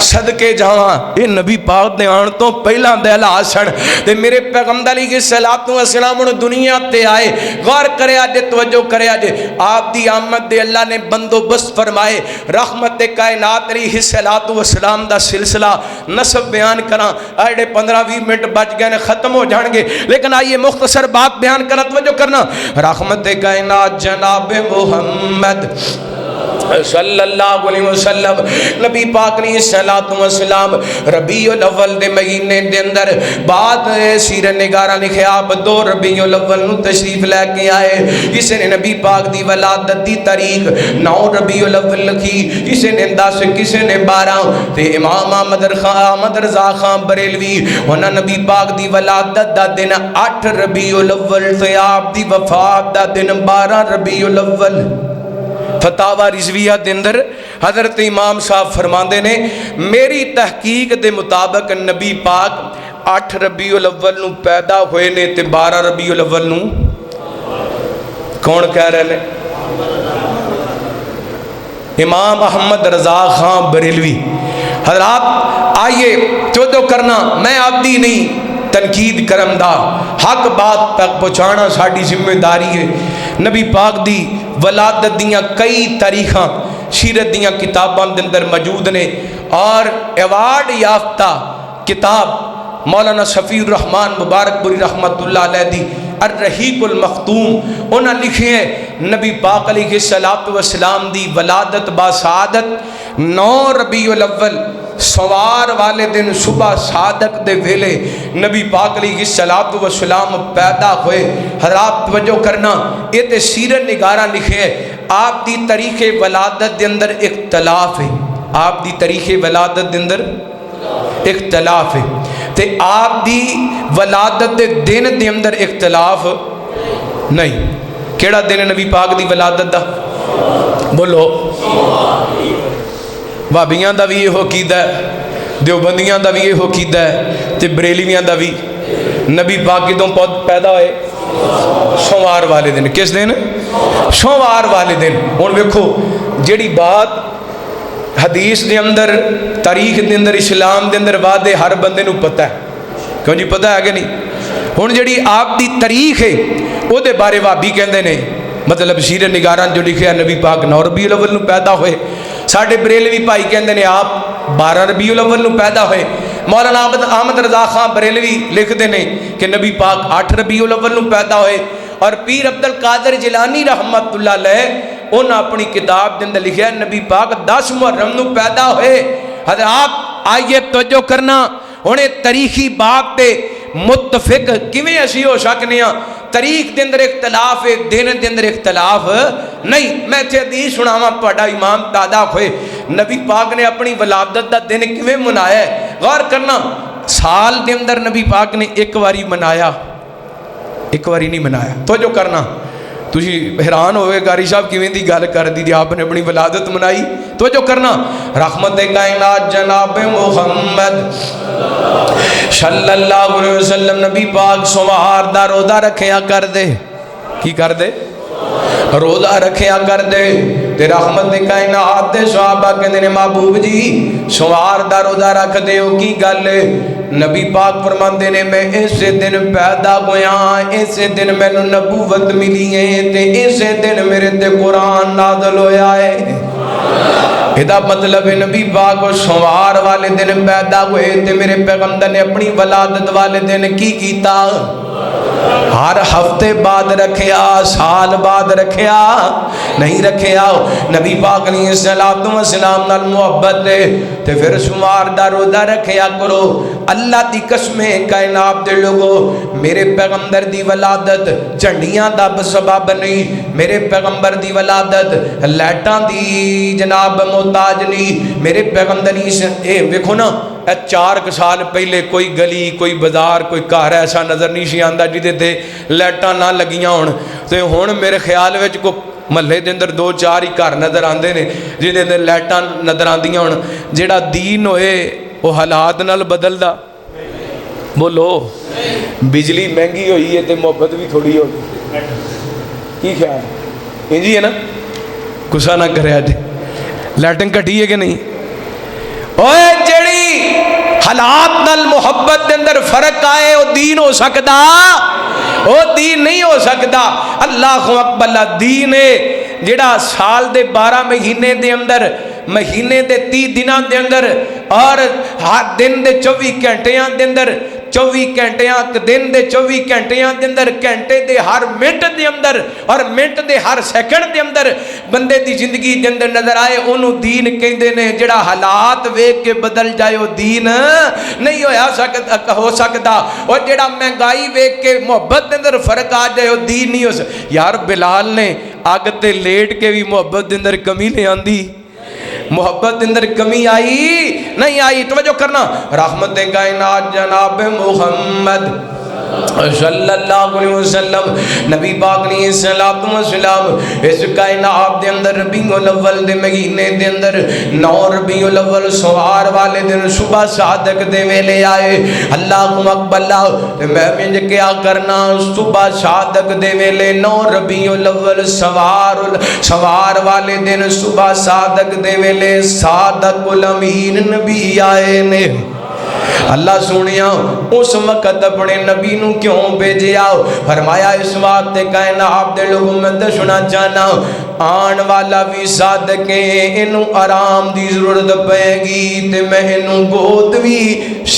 S1: صدقے جاواں یہ نبی پاک دے آن تو پہلا دے حالات سن تے میرے پیغمبر علیہ الصلوۃ والسلام دنیا تے آئے. غور کرے آجے توجہ کرے آجے آپ دی آمد دے اللہ نے بندوبست فرمائے. رحمت کائنات علیہ الصلوۃ والسلام دا سلسلہ نسب بیان کراں اڑے 15-20 منٹ بچ گئے نے ختم ہو جان گے لیکن آئیے مختصر بات بیان کرنا توجہ کرنا. رحمت کائنات جناب محمد صلی اللہ علیہ وسلم نبی پاک علیہ الصلوۃ والسلام ربیع الاول دے مہینے دے اندر بعد سیرت نگاراں لکھیا آپ 2 ربیع الاول نو تشریف لے کے آئے. کسی نے نبی پاک دی ولادت دی تاریخ 9 ربیع الاول لکھی, کسی نے 10, کسی نے 12 تے امام احمد رضا خان بریلوی انہاں نبی پاک دی ولادت دا دن 8 ربیع الاول تے آپ دی وفات دا دن 12 ربیع الاول. فتاوی رضویہ دے اندر حضرت امام صاحب فرماندے نے میری تحقیق دے مطابق نبی پاک 8 ربیع الاول نو پیدا ہوئے نے تے 12 ربیع الاول نو کون کہہ رہے ہیں؟ امام احمد رضا خان بریلوی. حضرات آئیے توجہ کرنا, میں عبدی نہیں تنقید کرم دا, حق بات تک پہنچانا ساڑی ذمہ داری ہے. نبی پاک دی ولادت دیاں کئی تاریخاں سیرت دیاں کتاباں دے اندر موجود نے اور ایوارڈ یافتہ کتاب مولانا شفیع الرحمن مبارک پوری رحمت اللہ علیہ دی الرحیق المختوم انہاں لکھے ہیں نبی پاک علیہ الصلوۃ والسلام دی ولادت باسعادت 9 ربیع الاول سوار والے دن صبح صادق دے ویلے نبی پاک علیہ الصلوۃ والسلام پیدا ہوئے. حضرات توجہ کرنا یہ تے سیرت نگاراں لکھے ہے آپ دی تاریخ ولادت دے اندر اختلاف ہے, آپ دی تاریخ ولادت دے اندر اختلاف ہے تے آپ دی ولادت دے دن دے اندر اختلاف نہیں. کیڑا دن نبی پاک دی ولادت دا بولو؟ وابیاں دا بھی یہ عقیدہ ہے, دیوبندیاں دا بھی یہ عقیدہ ہے تے بریلویاں دا بھی. نبی پاک کدوں پیدا ہوئے؟ سوموار والے دن. کس دن؟ سوموار والے دن. ہن ویکھو جیڑی بات حدیث دے اندر تاریخ دے اندر اسلام دے اندر وعدے ہر بندے نو پتہ ہے, کیوں جی پتہ ہے کہ نہیں؟ ہن جیڑی آپ دی تاریخ ہے او دے بارے وہابی کہندے نے مطلب سیرت نگاراں جو لکھیا نبی پاک 9 ربیع الاول نو پیدا ہوئے. ساڑھے بریلوی بھائی کہندے نے آپ 12 ربیع الاول نو پیدا ہوئے. مولانا احمد رضا خان بریلوی لکھ دے نے کہ نبی پاک 8 ربیع الاول نو پیدا ہوئے. اور پیر عبد القادر جیلانی رحمت اللہ علیہ انہاں اپنی کتاب دے اندر لکھیا نبی پاک 10 محرم نو پیدا ہوئے. حضرات آئیے توجہ کرنا, ہن تاریخی بات تے متفق کیویں اسی ہو سکنے ہاں؟ تاریخ دے اندر اختلاف ہے, دن دے اندر اختلاف نہیں. میں تے حدیث سناواں تہاڈا امام پیدا ہوئے نبی پاک نے اپنی ولادت دا دن کیویں منایا ہے. غور کرنا سال دے اندر نبی پاک نے ایک واری منایا, ایک واری نہیں منایا. توجہ کرنا تسی حیران ہوئے قاری صاحب کیویں دی گل کر دی آپ نے اپنی ولادت منائی. توجہ کرنا رحمت کائنات جناب محمد صلی اللہ علیہ وسلم نبی پاک سوموار دا روزہ رکھیا کر دے. کی کر دے؟ روزہ رکھیا کر دے. تے رحمت کائنات دے صحابہ کہندے نے محبوب جی سوموار دا روزہ رکھ دے او کی گل ہے؟ نبی پاک فرماندے نے میں اسے دن پیدا ہویا, اسے دن مینوں نبوت ملی ہے تے اسے دن میرے تے قرآن نازل ہویا ہے. ادا مطلب ہے نبی پاک سوموار والے دن پیدا ہوئے تے میرے پیغمبر نے اپنی ولادت والے دن کی کیتا؟ ہر ہفتے بعد رکھیا، سال بعد رکھیا نہیں رکھیا۔ نبی پاک علیہ السلام نال محبت دے تے پھر شمار دا روزہ رکھیا کرو۔ اللہ دی قسمیں کائنات دے لوگو، میرے پیغمبر دی ولادت جھنڈیاں دا سبب نہیں، میرے پیغمبر دی ولادت لائٹاں دی جناب محتاج نہیں۔ میرے پیغمبر اے ویکھو نا، 4 سال پہلے کوئی گلی، کوئی بازار، کوئی گھر ایسا نظر نہیں سی آندا جدے تے لائٹاں نہ لگیاں ہون۔ تے ہن میرے خیال وچ کو محلے دے اندر 2-4 ہی گھر نظر آندے نے جدے تے لائٹاں نظر آندیاں ہون۔ جیڑا دین ہوئے وہ حالات نال بدلدا، بولو بجلی مہنگی ہوئی ہے تے محبت بھی تھوڑی ہوئی، کی خیال انجی ہے نا؟ غصہ نہ کرے اج، لائٹنگ گھٹی ہے کہ نہیں؟ اوے جڑی حالات نال محبت دے اندر فرق آئے وہ دین ہو سکدا؟ وہ دین نہیں ہو سکدا۔ اللہ اکبر، دین ہے جڑا سال دے 12 مہینے دے اندر، مہینے دے 30 دنوں دے اندر اور ہر دن دے 24 گھنٹیاں دے اندر، 24 گھنٹیاں دن دے 24 گھنٹیاں دے اندر، گھنٹے دے ہر منٹ دے اندر اور منٹ دے ہر سیکنڈ دے اندر بندے دی زندگی دے اندر نظر آئے، انہوں دین کہندے نے۔ جڑا حالات ویکھ کے بدل جائے وہ دین نہیں ہو سکتا۔ اور جڑا مہنگائی ویکھ کے محبت دے اندر فرق آ جائے وہ دین نہیں ہو سکتا۔ یار بلال نے اگ تے لیٹ کے بھی محبت دے اندر کمی نہیں آندی، محبت اندر کمی آئی نہیں آئی۔ توجہ کرنا، رحمت کائنات جناب محمد صلی اللہ علیہ وسلم، نبی پاک علیہ السلام اس کائنات دے اندر ربیع الاول دے مہینے دے اندر 9 ربیع الاول سوار والے دن صبح صادق دے ویلے آئے۔ اللہ اکبر، میں منج کیا کرنا، صبح صادق دے ویلے 9 ربیع الاول سوار والے دن صبح صادق دے ویلے صادق الامین نبی آئے نے۔ اللہ سنیا اس وقت اپنے نبی نو کیوں بھیجے آؤ؟ فرمایا اس وقت کائنات دے لوگوں میں دسنا چاہنا، آن والا بھی صادق ہے، انہوں آرام دی ضرورت پائے گی تے میں انہوں گود بھی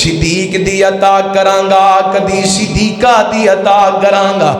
S1: صدیق دی عطا کرانگا، کدی صدیقہ دی عطا کرانگا۔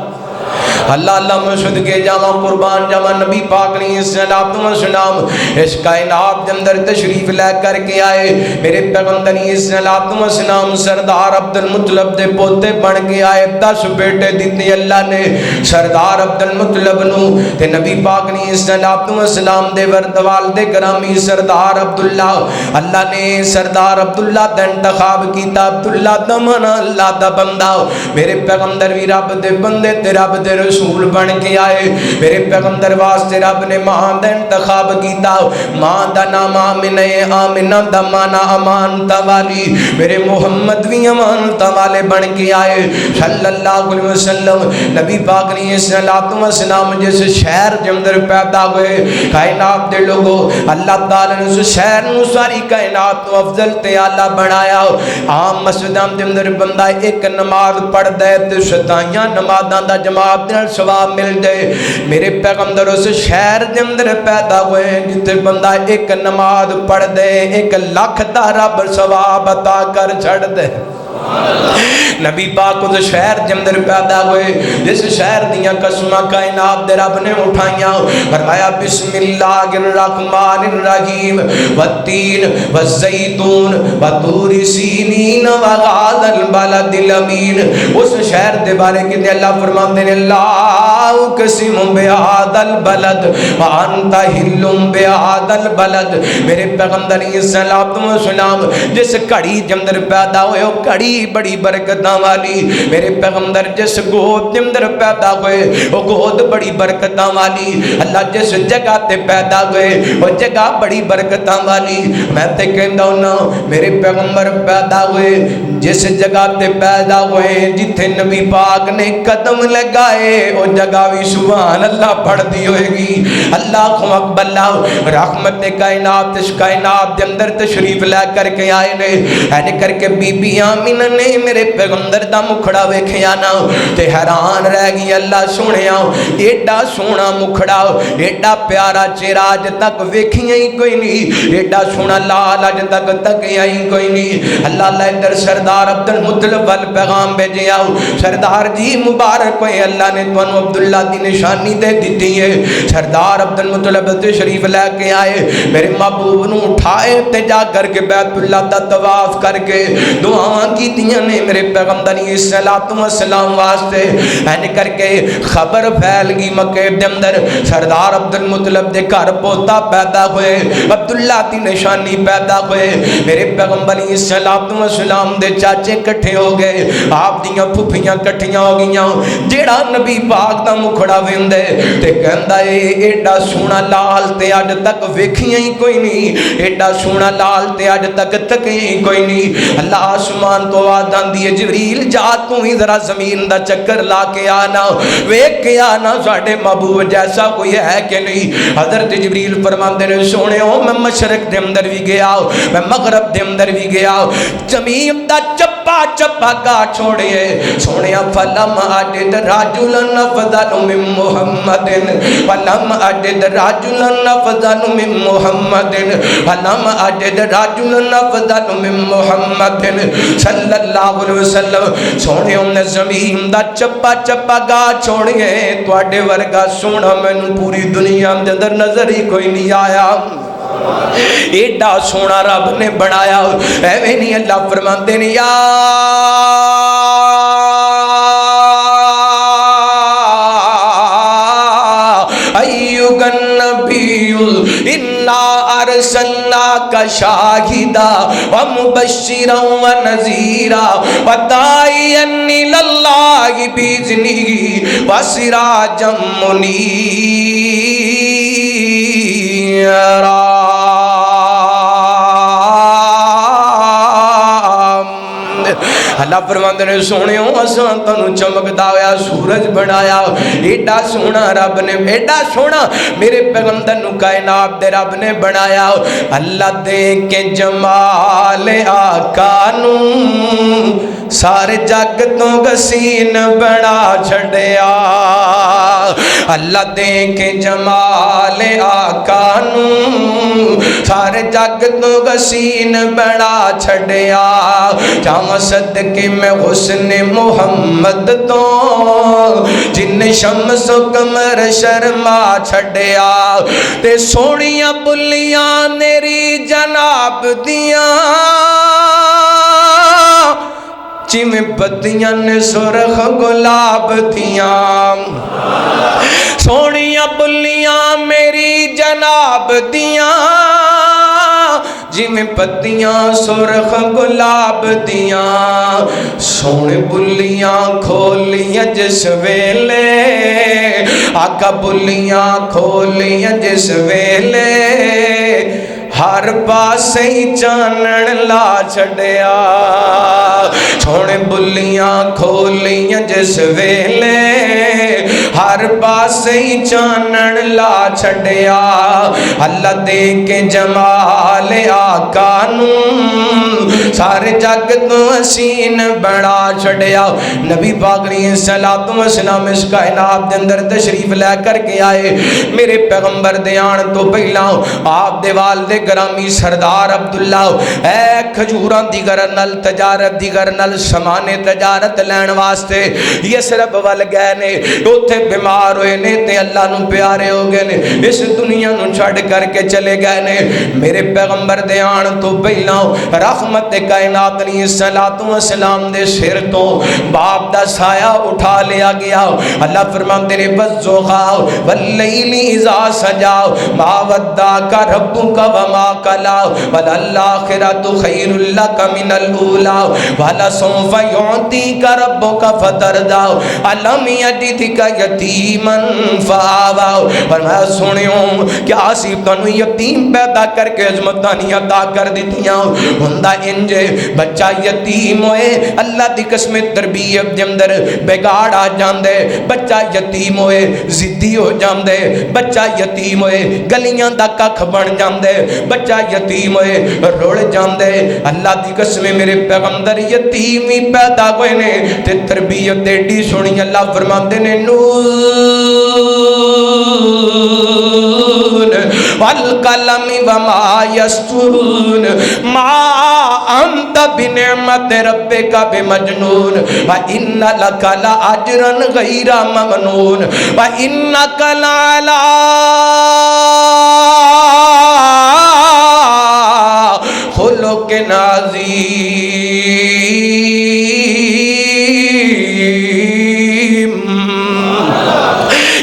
S1: اللہ اللہ مشہد کے جامع قربان جامع نبی پاک علیہ السلام اس کائنات کے اندر تشریف لے کر کے آئے۔ میرے پیغمبر علیہ السلام سردار عبد المطلب دے پوتے بن کے آئے۔ 10 بیٹے دیتے اللہ نے سردار عبد المطلب نو تے نبی پاک علیہ السلام دے وردوال دے گرامی سردار عبداللہ، اللہ نے سردار عبداللہ دا انتخاب کیتا۔ عبداللہ دا منا اللہ دا بندہ، میرے پیغمبر بھی رب دے بندے تے رب دے رسول بن کے آئے۔ میرے پیغمبر واسطے رب نے ماں دا انتخاب کیتا، ماں دا نام آمنہ، آمنہ دا مانا امانتا والی۔ میرے محمد بھی امانتا والے بن کے آئے صلی اللہ علیہ وسلم۔ نبی پاک علیہ السلام جس شہر کے اندر پیدا ہوئے، کائنات دے لوگوں اللہ تعالی نے اس شہر نو ساری کائنات تو افضل تے اعلیٰ بنایا۔ عام مسجداں دے اندر بندہ ایک نماز پڑھ دے تے 27 نمازاں دا جماعت دے ثواب مل جائے۔ میرے پیغمبر اس شہر دے اندر پیدا ہوئے جتے بندہ ایک نماز پڑھ دے 1 لاکھ دا رب ثواب عطا کر چھڑ دے۔ نبی پاک اس شہر کے اندر پیدا ہوئے جس شہر دیاں قسمہ کائنات دے رب نے اٹھائیاں۔ فرمایا بسم اللہ الرحمن الرحیم والتین والزیتون وطور سینین وغاد البلد الامین۔ اس شہر دے بارے کہ اللہ فرماتے ہیں لا اقسم بہذا البلد وانت حل بہذا البلد۔ میرے پیغمبر علیہ السلام جس گھڑی کے اندر پیدا ہوئے وہ گھڑی بڑی برکتاں والی۔ میرے پیغمبر جس گود کے اندر پیدا ہوئے وہ گود بڑی برکتاں والی۔ اللہ جس جگہ تے پیدا ہوئے وہ جگہ بڑی برکتاں والی۔ میں تے کہندا ہوں میرے پیغمبر پیدا ہوئے جس جگہ تے پیدا ہوئے جتھے نبی پاک نے قدم لگائے وہ جگہ بھی سبحان اللہ پڑھ دی ہوئے گی۔ اللہ اکبر، رحمت کائنات اس کائنات کے اندر تشریف لے کر کے آئے نے۔ اینے کر کے بی بی آمینہ نے میرے پیغمبر دا مکھڑا ویکھیا نا تے حیران رہ گئی۔ اللہ سنیا ایڈا سونا مکھڑا، ایڈا پیارا چہرہ اج تک ویکھیا ہی کوئی نہیں، ایڈا سونا لال اج تک تکیا ہی کوئی نہیں۔ اللہ ادھر سردار سردار عبد المطلب وال پیغام بھیجیا سردار جی مبارک ہوئے اللہ نے تانوں عبداللہ دی نشانی دے دیتی ہے سردار عبد المطلب شریف لے کے آئے میرے محبوب نو اٹھائے تے جا کر کے بیت اللہ دا طواف کر کے دعاواں کیتیاں نے میرے پیغمبر علیہ الصلوۃ والسلام واسطے این کر کے خبر پھیل گئی مکے دے اندر سردار عبد المطلب دے گھر پوتا پیدا ہوئے عبداللہ دی نشانی پیدا ہوئے میرے پیغمبر علیہ الصلوۃ والسلام دے چاچے کٹھے ہو گئے آپ دیاں پھپھیاں کٹھیاں ہو گئیاں جیڑا نبی پاک دا مکھڑا ویندے تے کہندا اے ایڈا سونا لال تے اج تک ویکھیاں ہی کوئی نہیں ایڈا سونا لال تے اج تک تکیں کوئی نہیں اللہ آسمان تو آواز آندی ہے جبریل جا تو ہی ذرا زمین دا چکر لا کے آنا ویکھ کے آنا ساڈے محبوب جیسا کوئی ہے کہ نہیں حضرت جبریل فرماندے نے سونےو میں مشرق دے اندر بھی گیا میں مغرب دے اندر بھی گیا زمین دا چپا چپا گا چھوڑیے سونیا فلم اجد رجلا افضل من محمد فلم اجد رجلا افضل من محمد فلم اجد رجلا افضل من محمد صلی اللہ علیہ وسلم سونے نے زمین دا چپا چپا گا چھوڑیے تواڈے ورگا سونا مینوں پوری دنیا دے اندر نظر ہی کوئی نہیں آیا ایڈا سونا رب نے بنایا ایویں نہیں اللہ فرماندے نے یا ایھا النبی انا ارسلناک شاہدا ومبشرا ونذیرا وداعیا الی اللہ باذنہ وسراجا منیرا اللہ فرماندے نے سونےو اساں تانوں چمکدا ہویا سورج بنایا ایڈا سونا رب نے ایڈا سونا میرے پیغمبر نو کائنات دے رب نے بنایا اللہ دے کے جمال آقا نو سارے جگ تو گسین بنا چھڑیا اللہ دے کے جمال آقا نو سارے جگ تو گسین بنا چھڑیا جاواں صدقے میں حسن محمد تو جن شمس و قمر شرما چھڑیا تے سونیاں بلیاں میری جناب دیاں چیمیں پتیاں نے سرخ گلاب دیاں سونیاں بلیاں میری جناب دیاں جی میں پتیاں سرخ گلاب دیاں سونے بلیاں کھولیاں جس ویلے آقا بلیاں کھولیاں جس ویلے ہر پاسے ہی چانن لا چھڑیا سونے بلیاں کھولیاں جس ویلے ہر پاسے ہی چانن لا چھڑیا اللہ دے کے جمال آقا نو سارے جگ تو حسین بنا چھڑیا نبی پاک علیہ الصلوۃ والسلام اس کائنات دے اندر تشریف لے کر کے آئے میرے پیغمبر دے آن تو پہلا آپ دے والدے گرامی سردار عبداللہ اے کھجوراں دی گھر نال تجارت دی گھر نال سمانے تجارت لین واسطے یسرب ول گئے نے اوتھے بیمار ہوئے نے تے اللہ نو پیارے ہو گئے نے اس دنیا نو چھڑ کر کے چلے گئے نے میرے پیغمبر دے آن تو پہلا رحمت کائنات علیہ الصلوۃ والسلام دے سر تو باپ دا سایہ اٹھا لیا گیا اللہ فرماندے نے بزوغا واللیل اذا سجا ما ودعک ربک وما قلا وللآخرۃ خیر لک من الاولی ولسوف یعطیک ربک فترضی الم یجدک یتیما فآوی فرمایا سنیو کیا سی تانوں یتیم پیدا کر کے عظمتاں عطا کر دتیاں ہوندا انج بچہ یتیم ہوئے اللہ دی قسم تربیت دے اندر بگاڑ آ جاندے بچہ یتیم ہوئے ضدی ہو جاندے بچہ یتیم ہوئے گلیاں دا ککھ بن جاندے بچہ یتیم ہوئے رڑ جاندے اللہ دی قسم میرے پیغمبر یتیم ہی پیدا ہوئے نے تے تربیت ایڈی سونی اللہ فرماندے نے والقلم وما یسطرون ما انت بنعمت ربک بمجنون وان لک لاجرا غیر ممنون وانک لعلی خلق عظیم۔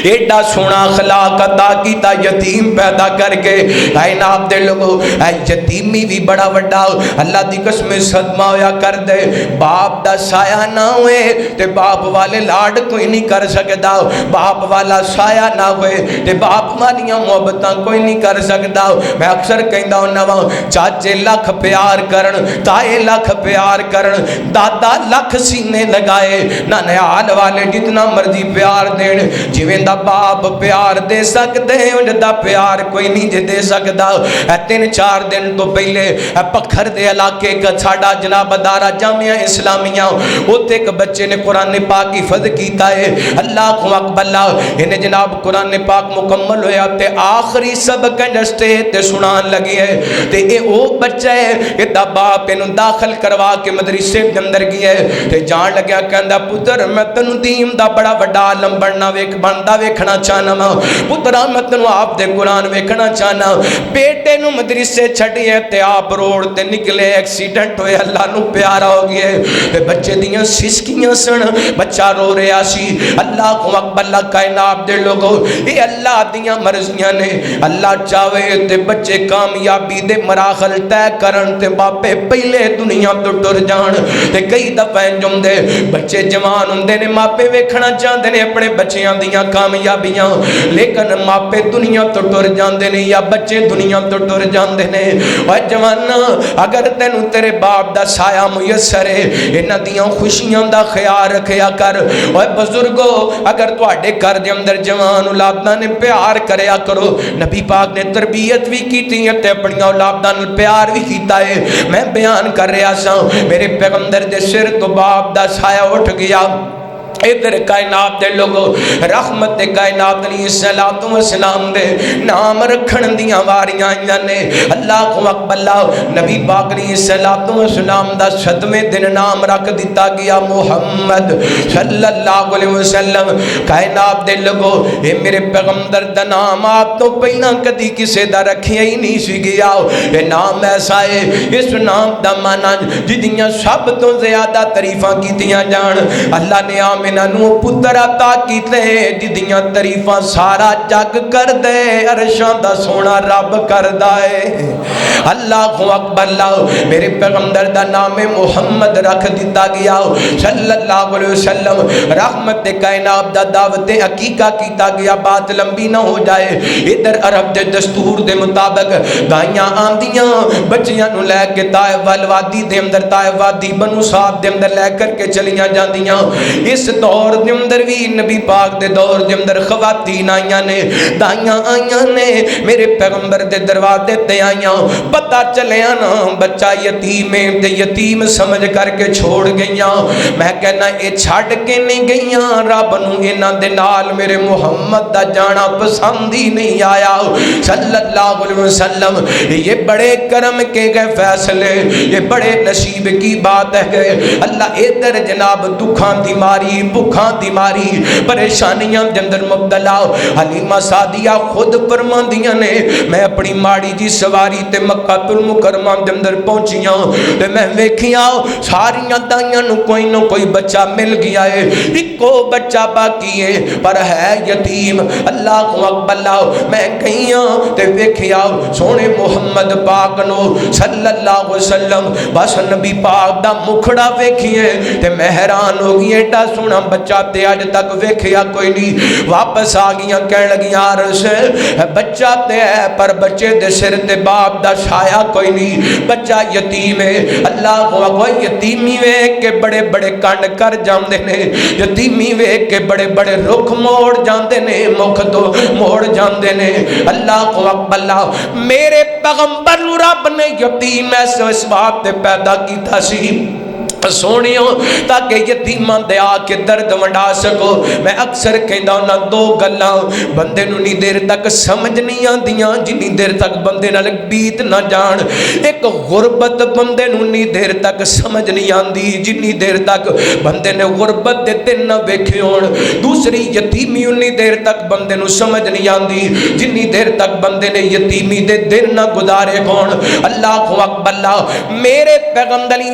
S1: ایڈا سونا اخلاق عطا کیتا یتیم پیدا کر کے۔ کائنات دے لوگو اے یتیمی بھی بڑا وڈا اللہ دی قسم صدمہ ہویا کر دے۔ باپ دا سایہ نہ ہوئے تے باپ والے لاڈ کوئی نہیں کر سکتا، باپ والا سایہ نہ ہوئے تے باپ والیاں محبتاں کوئی نہیں کر سکتا۔ میں اکثر کہندا ہوندا وا چاچے لکھ پیار کرن، تائے لکھ پیار کرن، دادا لکھ سینے لگائے، ننیال والے جتنا مرضی پیار دین، جویں دا باپ پیار دے سکتے ہیں ان دا پیار کوئی نہیں جے دے سکتا۔ 3-4 دن تو پہلے پکھر دے علاقے کا ساڈا جناب ادارہ جامعہ اسلامیہ، اوتے ایک بچے نے قرآن پاک حفظ کیتا ہے۔ اللہ اکبر، انہیں جناب قرآن پاک مکمل ہویا تے آخری سبق جستے تے سنان لگی ہے تے اے او بچہ ہے ادا باپ انہوں داخل کروا کے مدرسے کے اندر گیا ہے تے جان لگیا کہندا پتر میں تنو دین دا بڑا وڈا عالم بننا بندا ویکھنا چاہنا وا، پترا میں تنو آپ دے قرآن ویکھنا چاہنا۔ بیٹے نو مدرسے چھڑی ہے تے آپ روڈ تے نکلے، ایکسیڈنٹ ہوئے، اللہ نو پیارا ہو گئے تے بچے دیاں سسکیاں سن، بچہ رو رہا سی۔ اللہ اکبر، کائنات دے لوگو اے اللہ دیاں مرضیاں نے، اللہ چاہے تے بچے کامیابی دے مراحل طے کرن تے باپے پہلے دنیا تو ٹر جان تے کئی دفعہ جم دے بچے جوان ہوندے نے، ماپے ویکھنا چاہندے نے اپنے بچیاں دیاں کامیابیاں، لیکن ماپے دنیا تو ٹر جاندے نے یا بچے دنیا تو ٹر جاندے نے۔ اوے جوانا اگر تینوں تیرے باپ دا سایہ میسر ہے انہاں دیاں خوشیاں دا خیال رکھیا کر۔ اوے بزرگو اگر تواڈے گھر دے اندر جوان اولاداں نے پیار کریا کرو، نبی پاک نے تربیت بھی کیتی ہے تے اپنی اولاداں نال پیار بھی کیتا ہے۔ میں بیان کر رہا سا میرے پیغمبر دے سر تو باپ دا سایہ اٹھ گیا۔ ادھر کائنات دے لوگو رحمت کائنات علیہ السلام دے نام رکھن دیاں واریاں آئیاں نے۔ اللہ اکبر، نبی پاک علیہ السلام دا 7ویں دن نام رکھ دیتا گیا محمد صلی اللہ علیہ وسلم۔ کائنات دے لوگو اے میرے پیغمبر دا نام آپ تو پہلا کدی کسے دا رکھیا ہی نہیں سی گیا۔ اے نام ایسا ہے اس نام دا معنی جدیاں سب تو زیادہ تعریفاں کیتیاں جان۔ اللہ نے نو پتر عطا کیتے جدیاں تعریفاں سارا جگ کر دے، عرشاں دا سونا رب کر دائے۔ اللہ اکبر، میرے پیغمبر دا نام محمد رکھ دیتا گیا صلی اللہ علیہ وسلم۔ رحمت کائنات دا دعوت عقیقہ کیتا گیا، بات لمبی نہ ہو جائے۔ ادھر عرب دے دستور دے مطابق گائیاں آندیاں بچیاں نو لے کے طائف والوادی دے اندر، طائف وادی بنو صاحب دے اندر لے کر کے چلیاں جاندیاں۔ اس دور دے اندر بھی نبی پاک دے دور دے اندر خواتین آئیاں نے، دائیاں آئیاں نے، میرے پیغمبر دے دروازے تے آئیاں۔ پتہ چلیا نا بچہ یتیم ہے تے یتیم سمجھ کر کے چھوڑ گئیاں۔ میں کہنا اے چھڑ کے نہیں گئیاں، رب نو انہاں دے نال میرے محمد دا جانا پسند ہی نہیں آیا صلی اللہ علیہ وسلم۔ یہ بڑے کرم کے گئے فیصلے، یہ بڑے نصیب کی بات ہے۔ اللہ ادھر جناب دکھاں دی ماری، بکھاں دی ماری، پریشانیاں دے اندر مبتلا حلیمہ سعدیہ خود فرماندیاں نے میں اپنی ماڑی جی سواری تے مکہ المکرمہ دے اندر پہنچیاں تے میں ویکھیاں ساریاں دائیاں نو کوئی نہ کوئی بچہ مل گیا ہے، ایکو بچہ باقی ہے پر ہے یتیم۔ اللہ اکبر، میں کہیاں تے ویکھیا سونے محمد پاک نو صلی اللہ علیہ وسلم، بس نبی پاک دا مکھڑا ویکھیے تے میں حیران ہو گئی، ایڈا سونا بچہ تے اج تک ویکھیا کوئی نہیں۔ واپس آ گیاں کہن لگیاں عرش بچہ تے ہے پر بچے دے سر تے باپ دا سایہ کوئی نہیں، بچہ یتیم ہے۔ اللہ اکبر، یتیمی ویکھ کے بڑے بڑے کنڈ کر جاندے نے، یتیمی ویکھ کے بڑے بڑے رخ موڑ جاندے نے، مکھ تو موڑ جاندے نے۔ اللہ اکبر، میرے پیغمبر رب نے یتیم اس بات تے پیدا کیتا سی سونیو تاکہ یتیماں دے آ کے درد ونڈا سکو. میں اکثر کہندا ہوں دو گلاں بندے نوں نہیں دیر تک سمجھ نہیں آندیاں جنی دیر تک بندے نال بیت نہ جان. ایک غربت بندے نوں نہیں دیر تک سمجھ نہیں آندی جنی دیر تک بندے نے غربت دے دن نہ ویکھے ہون. دوسری یتیمی انی دیر تک بندے نوں سمجھ نہیں آندی جنی دیر تک بندے نے یتیمی دے دن نہ گزارے ہون. اللہ اکبر. میرے پیغمبر علیہ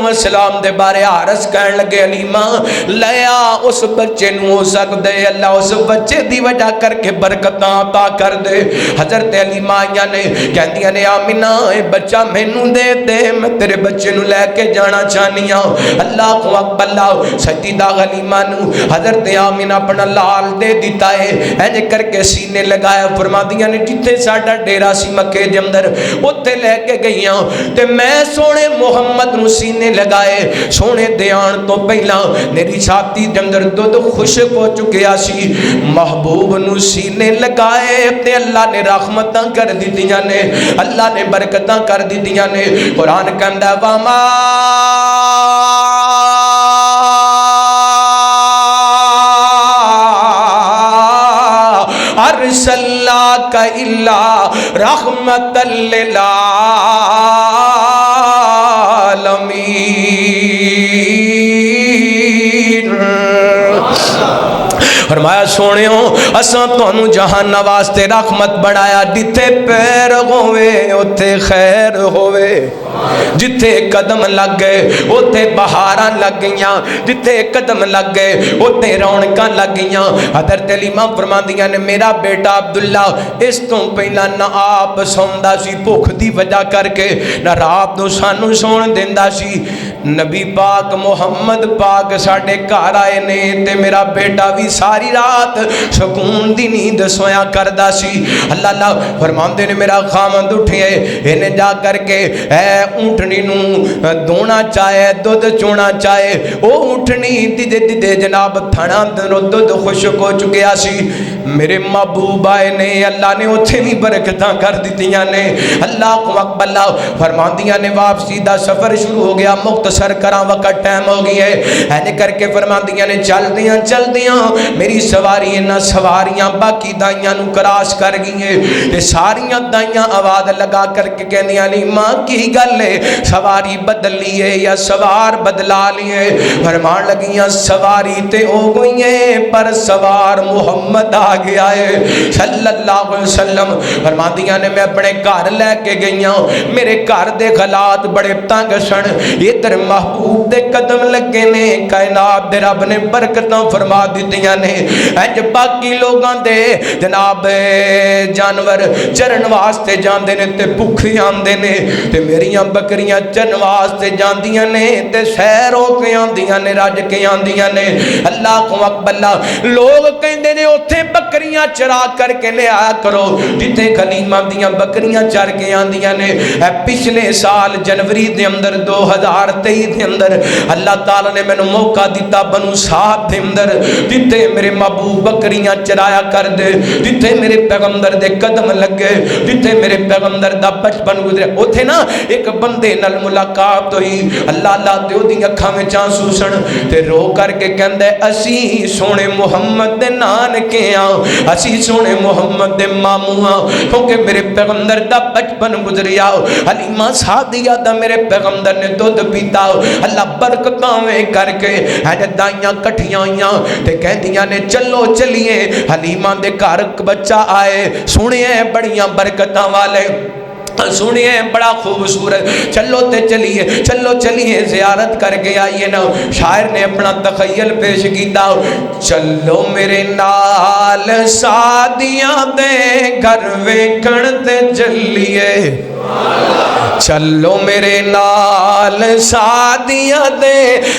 S1: السلام دے بارے عرض کرن لگے علیمہ لیا اس بچے نو ہو سکدے اللہ اس بچے دی وجہ کر کے برکتاں عطا کر دے. حضرت علیمہ آئیاں نے کہندیاں نے آمینہ اے بچہ مینوں دے دے میں تیرے بچے نو لے کے جانا چاہنی ہوں. اللہ اکبر. سجدہ علیمہ نو حضرت آمینہ اپنا لال دے دیتا ہے اینج کر کے سینے لگایا. فرمادیاں نے جتھے ساڈا ڈیرا سی مکے دے اندر اوتھے لے کے گئیاں تے میں سونے محمد نو سینے لگائے. سونے دیان تو پہلا میری چھاتی دے اندر دودھ خشک ہو چکیا سی. محبوب نو سینے لگائے تے اللہ نے رحمتاں کر دتیاں نے اللہ نے برکتاں کر دتیاں نے. قرآن کہندا وما ارسلناک الا رحمتا للعالمین. فرمایا سونےو اساں تانوں جہان واسطے رحمت بنایا. جتھے پیر ہوئے اوتھے خیر ہوئے جتھے قدم لگ گئے اوتھے بہاراں لگ گئیاں جتھے قدم لگ گئے اوتھے رونقاں لگ گئیاں. حضرت علیمہ فرماندیاں نے میرا بیٹا عبداللہ اس تو پہلا نہ آپ سوندا سی بھوک دی وجہ کر کے نہ رات نو سانو سون دیندا سی. نبی پاک محمد پاک ساڈے گھر آئے نے تے میرا بیٹا بھی ساری رات سکون دی نیند سویا کردا سی. اللہ اللہ فرماندے نے میرا خامند اٹھے انہیں جا کر کے اے اونٹنی نو دونا چاہے دودھ چونا چاہے او اونٹنی دے جناب تھانا دودھ خشک ہو چکیا سی. میرے محبوب آئے نے اللہ نے اتھے بھی برکتاں کر دیتیاں نے. اللہ اکبر. فرماندیاں نے واپسی دا سفر شروع ہو گیا مختصر کراں وقت ٹائم ہو گئی ہے اینے کر کے فرماندیاں نے چل دیاں میری سواری انہاں سواریاں باقی دائیاں نو کراس کر گئی ہیں تے ساریاں دائیاں آواز لگا کر کے کہنیاں نہیں ماں کی گل ہے سواری بدل لیے یا سوار بدلا لیے. فرمان لگیاں سواری تے ہو گئی ہیں پر سوار محمد آ گیا ہے صلی اللہ علیہ وسلم. فرماندیاں نے میں اپنے گھر لے کے گئیاں میرے گھر دے حالات بڑے تنگ سن ادھر محبوب دے قدم لگے نے کائنات دے رب نے برکتاں فرما دیتیاں نے. انج باقی لوگاں دے جناب جانور چرن واسطے جاندے نے تے بھوکے آندے نے تے میریاں بکریاں چرن واسطے جاندیاں نے تے سیر ہو کے آندیاں نے رج کے آندیاں نے. اللہ اکبر. لوگ کہندے نے اوتھے بکریاں چرا کر کے لے آیا کرو جتھے خلیمہ دیاں بکریاں چر کے آندیاں نے. پچھلے سال جنوری دے اندر 2023 دے اندر اللہ تعالی نے مینوں موقع دیتا بنو سعد دے اندر جتھے میرے محبوب بکریاں چرایا کر دے جتھے میرے پیغمبر دے قدم لگے جتھے میرے پیغمبر دا بچپن گزرے اوتھے نا ایک بندے نال ملاقات ہوئی. اللہ اللہ تے اودی اکھاں وچ آنسو سن تے رو کر کے کہندا اسی سونے محمد دے نانکے ہاں اسی سونے محمد دے ماموں ہاں کیونکہ میرے پیغمبر دا بچپن گزریا. حلیمہ سعدیہ دا میرے پیغمبر نے دودھ پیتا اللہ برکتاں میں کر کے دائیاں کٹھیاں آئیاں تے کہندیاں نے چلو چلیے. حلیمہ دے گھر بچہ آئے سنیے بڑیاں برکتاں والے سنیے بڑا خوبصورت چلو چلیے زیارت کر کے آئیے نا. شاعر نے اپنا تخیل پیش کیتا چلو میرے نال سادیاں دے گھر ویکھن تے چلیے چلو میرے نال سادیاں دے.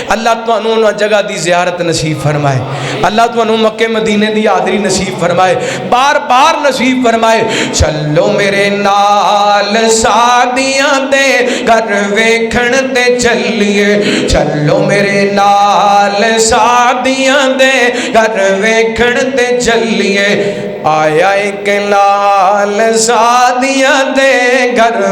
S1: اللہ تانوں نہ جگہ دی زیارت نصیب فرمائے اللہ تانوں مکے مدینے دی حاضری نصیب فرمائے بار بار نصیب فرمائے. چلو میرے نال سادیاں دے گھر ویکھن تے چلیے چلو میرے نال سادیاں دے گھر ویکھن تے چلیے. آیا ایک لال سادیاں دے گھر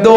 S1: 2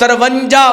S1: 53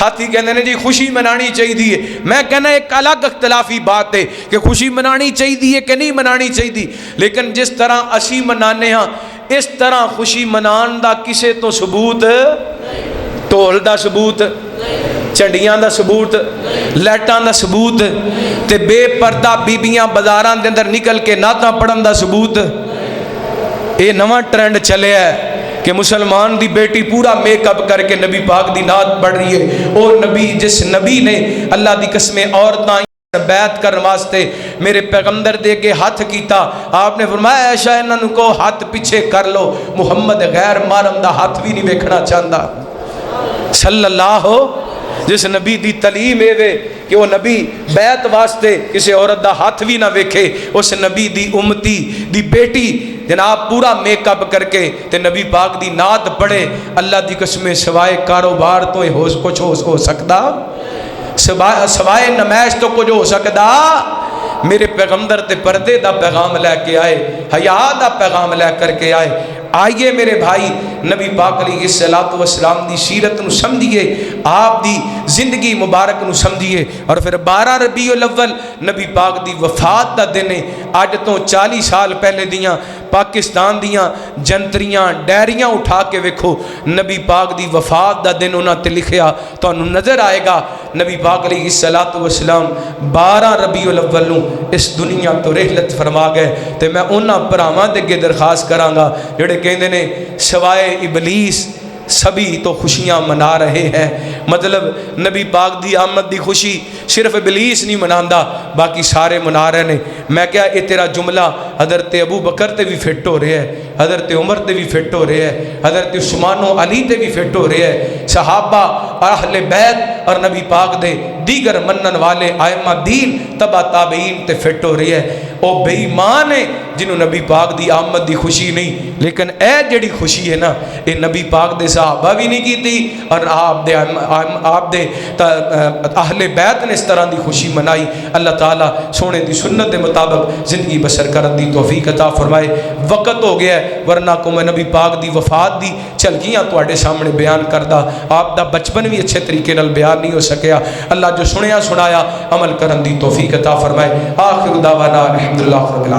S1: ساتھی کہندے نے جی خوشی منانی چاہیے، میں کہنا ایک الگ اختلافی بات ہے کہ خوشی منانی چاہیے کہ نہیں منانی چاہیے، لیکن جس طرح اسی منانے ہاں اس طرح خوشی منان دا کسے تو ثبوت، ڈھول دا ثبوت، چنڈیاں دا ثبوت، لائٹاں دا ثبوت، تے بے پردہ بیبیاں بازاراں دے اندر نکل کے نعتاں پڑھن دا ثبوت۔ اے نواں ٹرینڈ چلے ہے کہ مسلمان دی بیٹی پورا میک اپ کر کے نبی پاک دی نعت پڑھ رہی ہے۔ اور نبی جس نبی نے اللہ دی قسمیں عورتاں بیعت کرن واسطے میرے پیغمبر دے کے ہاتھ کیتا، آپ نے فرمایا عائشہ انہاں کو ہاتھ پیچھے کر لو، محمد غیر محرم دا ہاتھ بھی نہیں ویکھنا چاہندا صلی اللہ۔ جس نبی دی تعلیم ہے کہ وہ نبی بیعت واسطے کسی عورت دا ہاتھ بھی نہ ویکھے، اس نبی دی امتی دی بیٹی جناب پورا میک اپ کر کے تے نبی پاک دی نعت پڑھے، اللہ دی قسم سوائے کاروبار تو کچھ ہو سکتا، سوائے نمائش تو کچھ ہو سکتا۔ میرے پیغمبر تے پردے دا پیغام لے کے آئے، حیا دا پیغام لے کر کے آئے۔ آئیے میرے بھائی نبی پاک علیہ السلام دی سیرت نو سمجھیے، آپ دی زندگی مبارک نو سمجھیے۔ اور پھر 12 ربیع الاول نبی پاک دی وفات دا دن ہے۔ اج تو 40 سال پہلے دیاں پاکستان دیاں جنتریاں ڈائریاں اٹھا کے ویکھو، نبی پاک دی وفات دا دن انہاں تے لکھیا تو نظر آئے گا نبی پاک علیہ السلام 12 ربیع الاول نو اس دنیا تو رحلت فرما گئے۔ تے میں انہاں بھراواں دے اگے درخواست کراں گا جڑے کہندے نے سوائے ابلیس سبھی تو خوشیاں منا رہے ہیں، مطلب نبی پاک دی آمد دی خوشی صرف ابلیس نہیں مناندا باقی سارے منا رہے ہیں۔ میں کیا یہ تیرا جملہ حضرت ابو بکر تے بھی فٹ ہو رہے ہیں، حضرت عمر تے بھی فٹ ہو رہے ہیں، حضرت عثمان و علی تے بھی فٹ ہو رہے ہیں، صحابہ اہل بیت اور نبی پاک دے دیگر منن والے ائمہ دین تبع تابعین تے فٹ ہو رہے ہیں۔ او بے ایمان ہے جنہوں نبی پاک دی آمد دی خوشی نہیں، لیکن اے جڑی خوشی ہے نا یہ نبی پاک دے صحابہ بھی نہیں کی تھی اور آپ دے اہل بیت نے اس طرح دی خوشی منائی۔ اللہ تعالیٰ سونے دی سنت دے مطابق زندگی بسر کرن دی توفیق عطا فرمائے۔ وقت ہو گیا ہے ورنہ کو میں نبی پاک دی وفات دی جھلکیاں تواڈے سامنے بیان کردا، آپ دا بچپن بھی اچھے طریقے نال بیان نہیں ہو سکیا۔ اللہ جو سنیا سنایا عمل کرن دی توفیق عطا فرمائے۔ آخر دعوانا الحمدللہ رب العالمین۔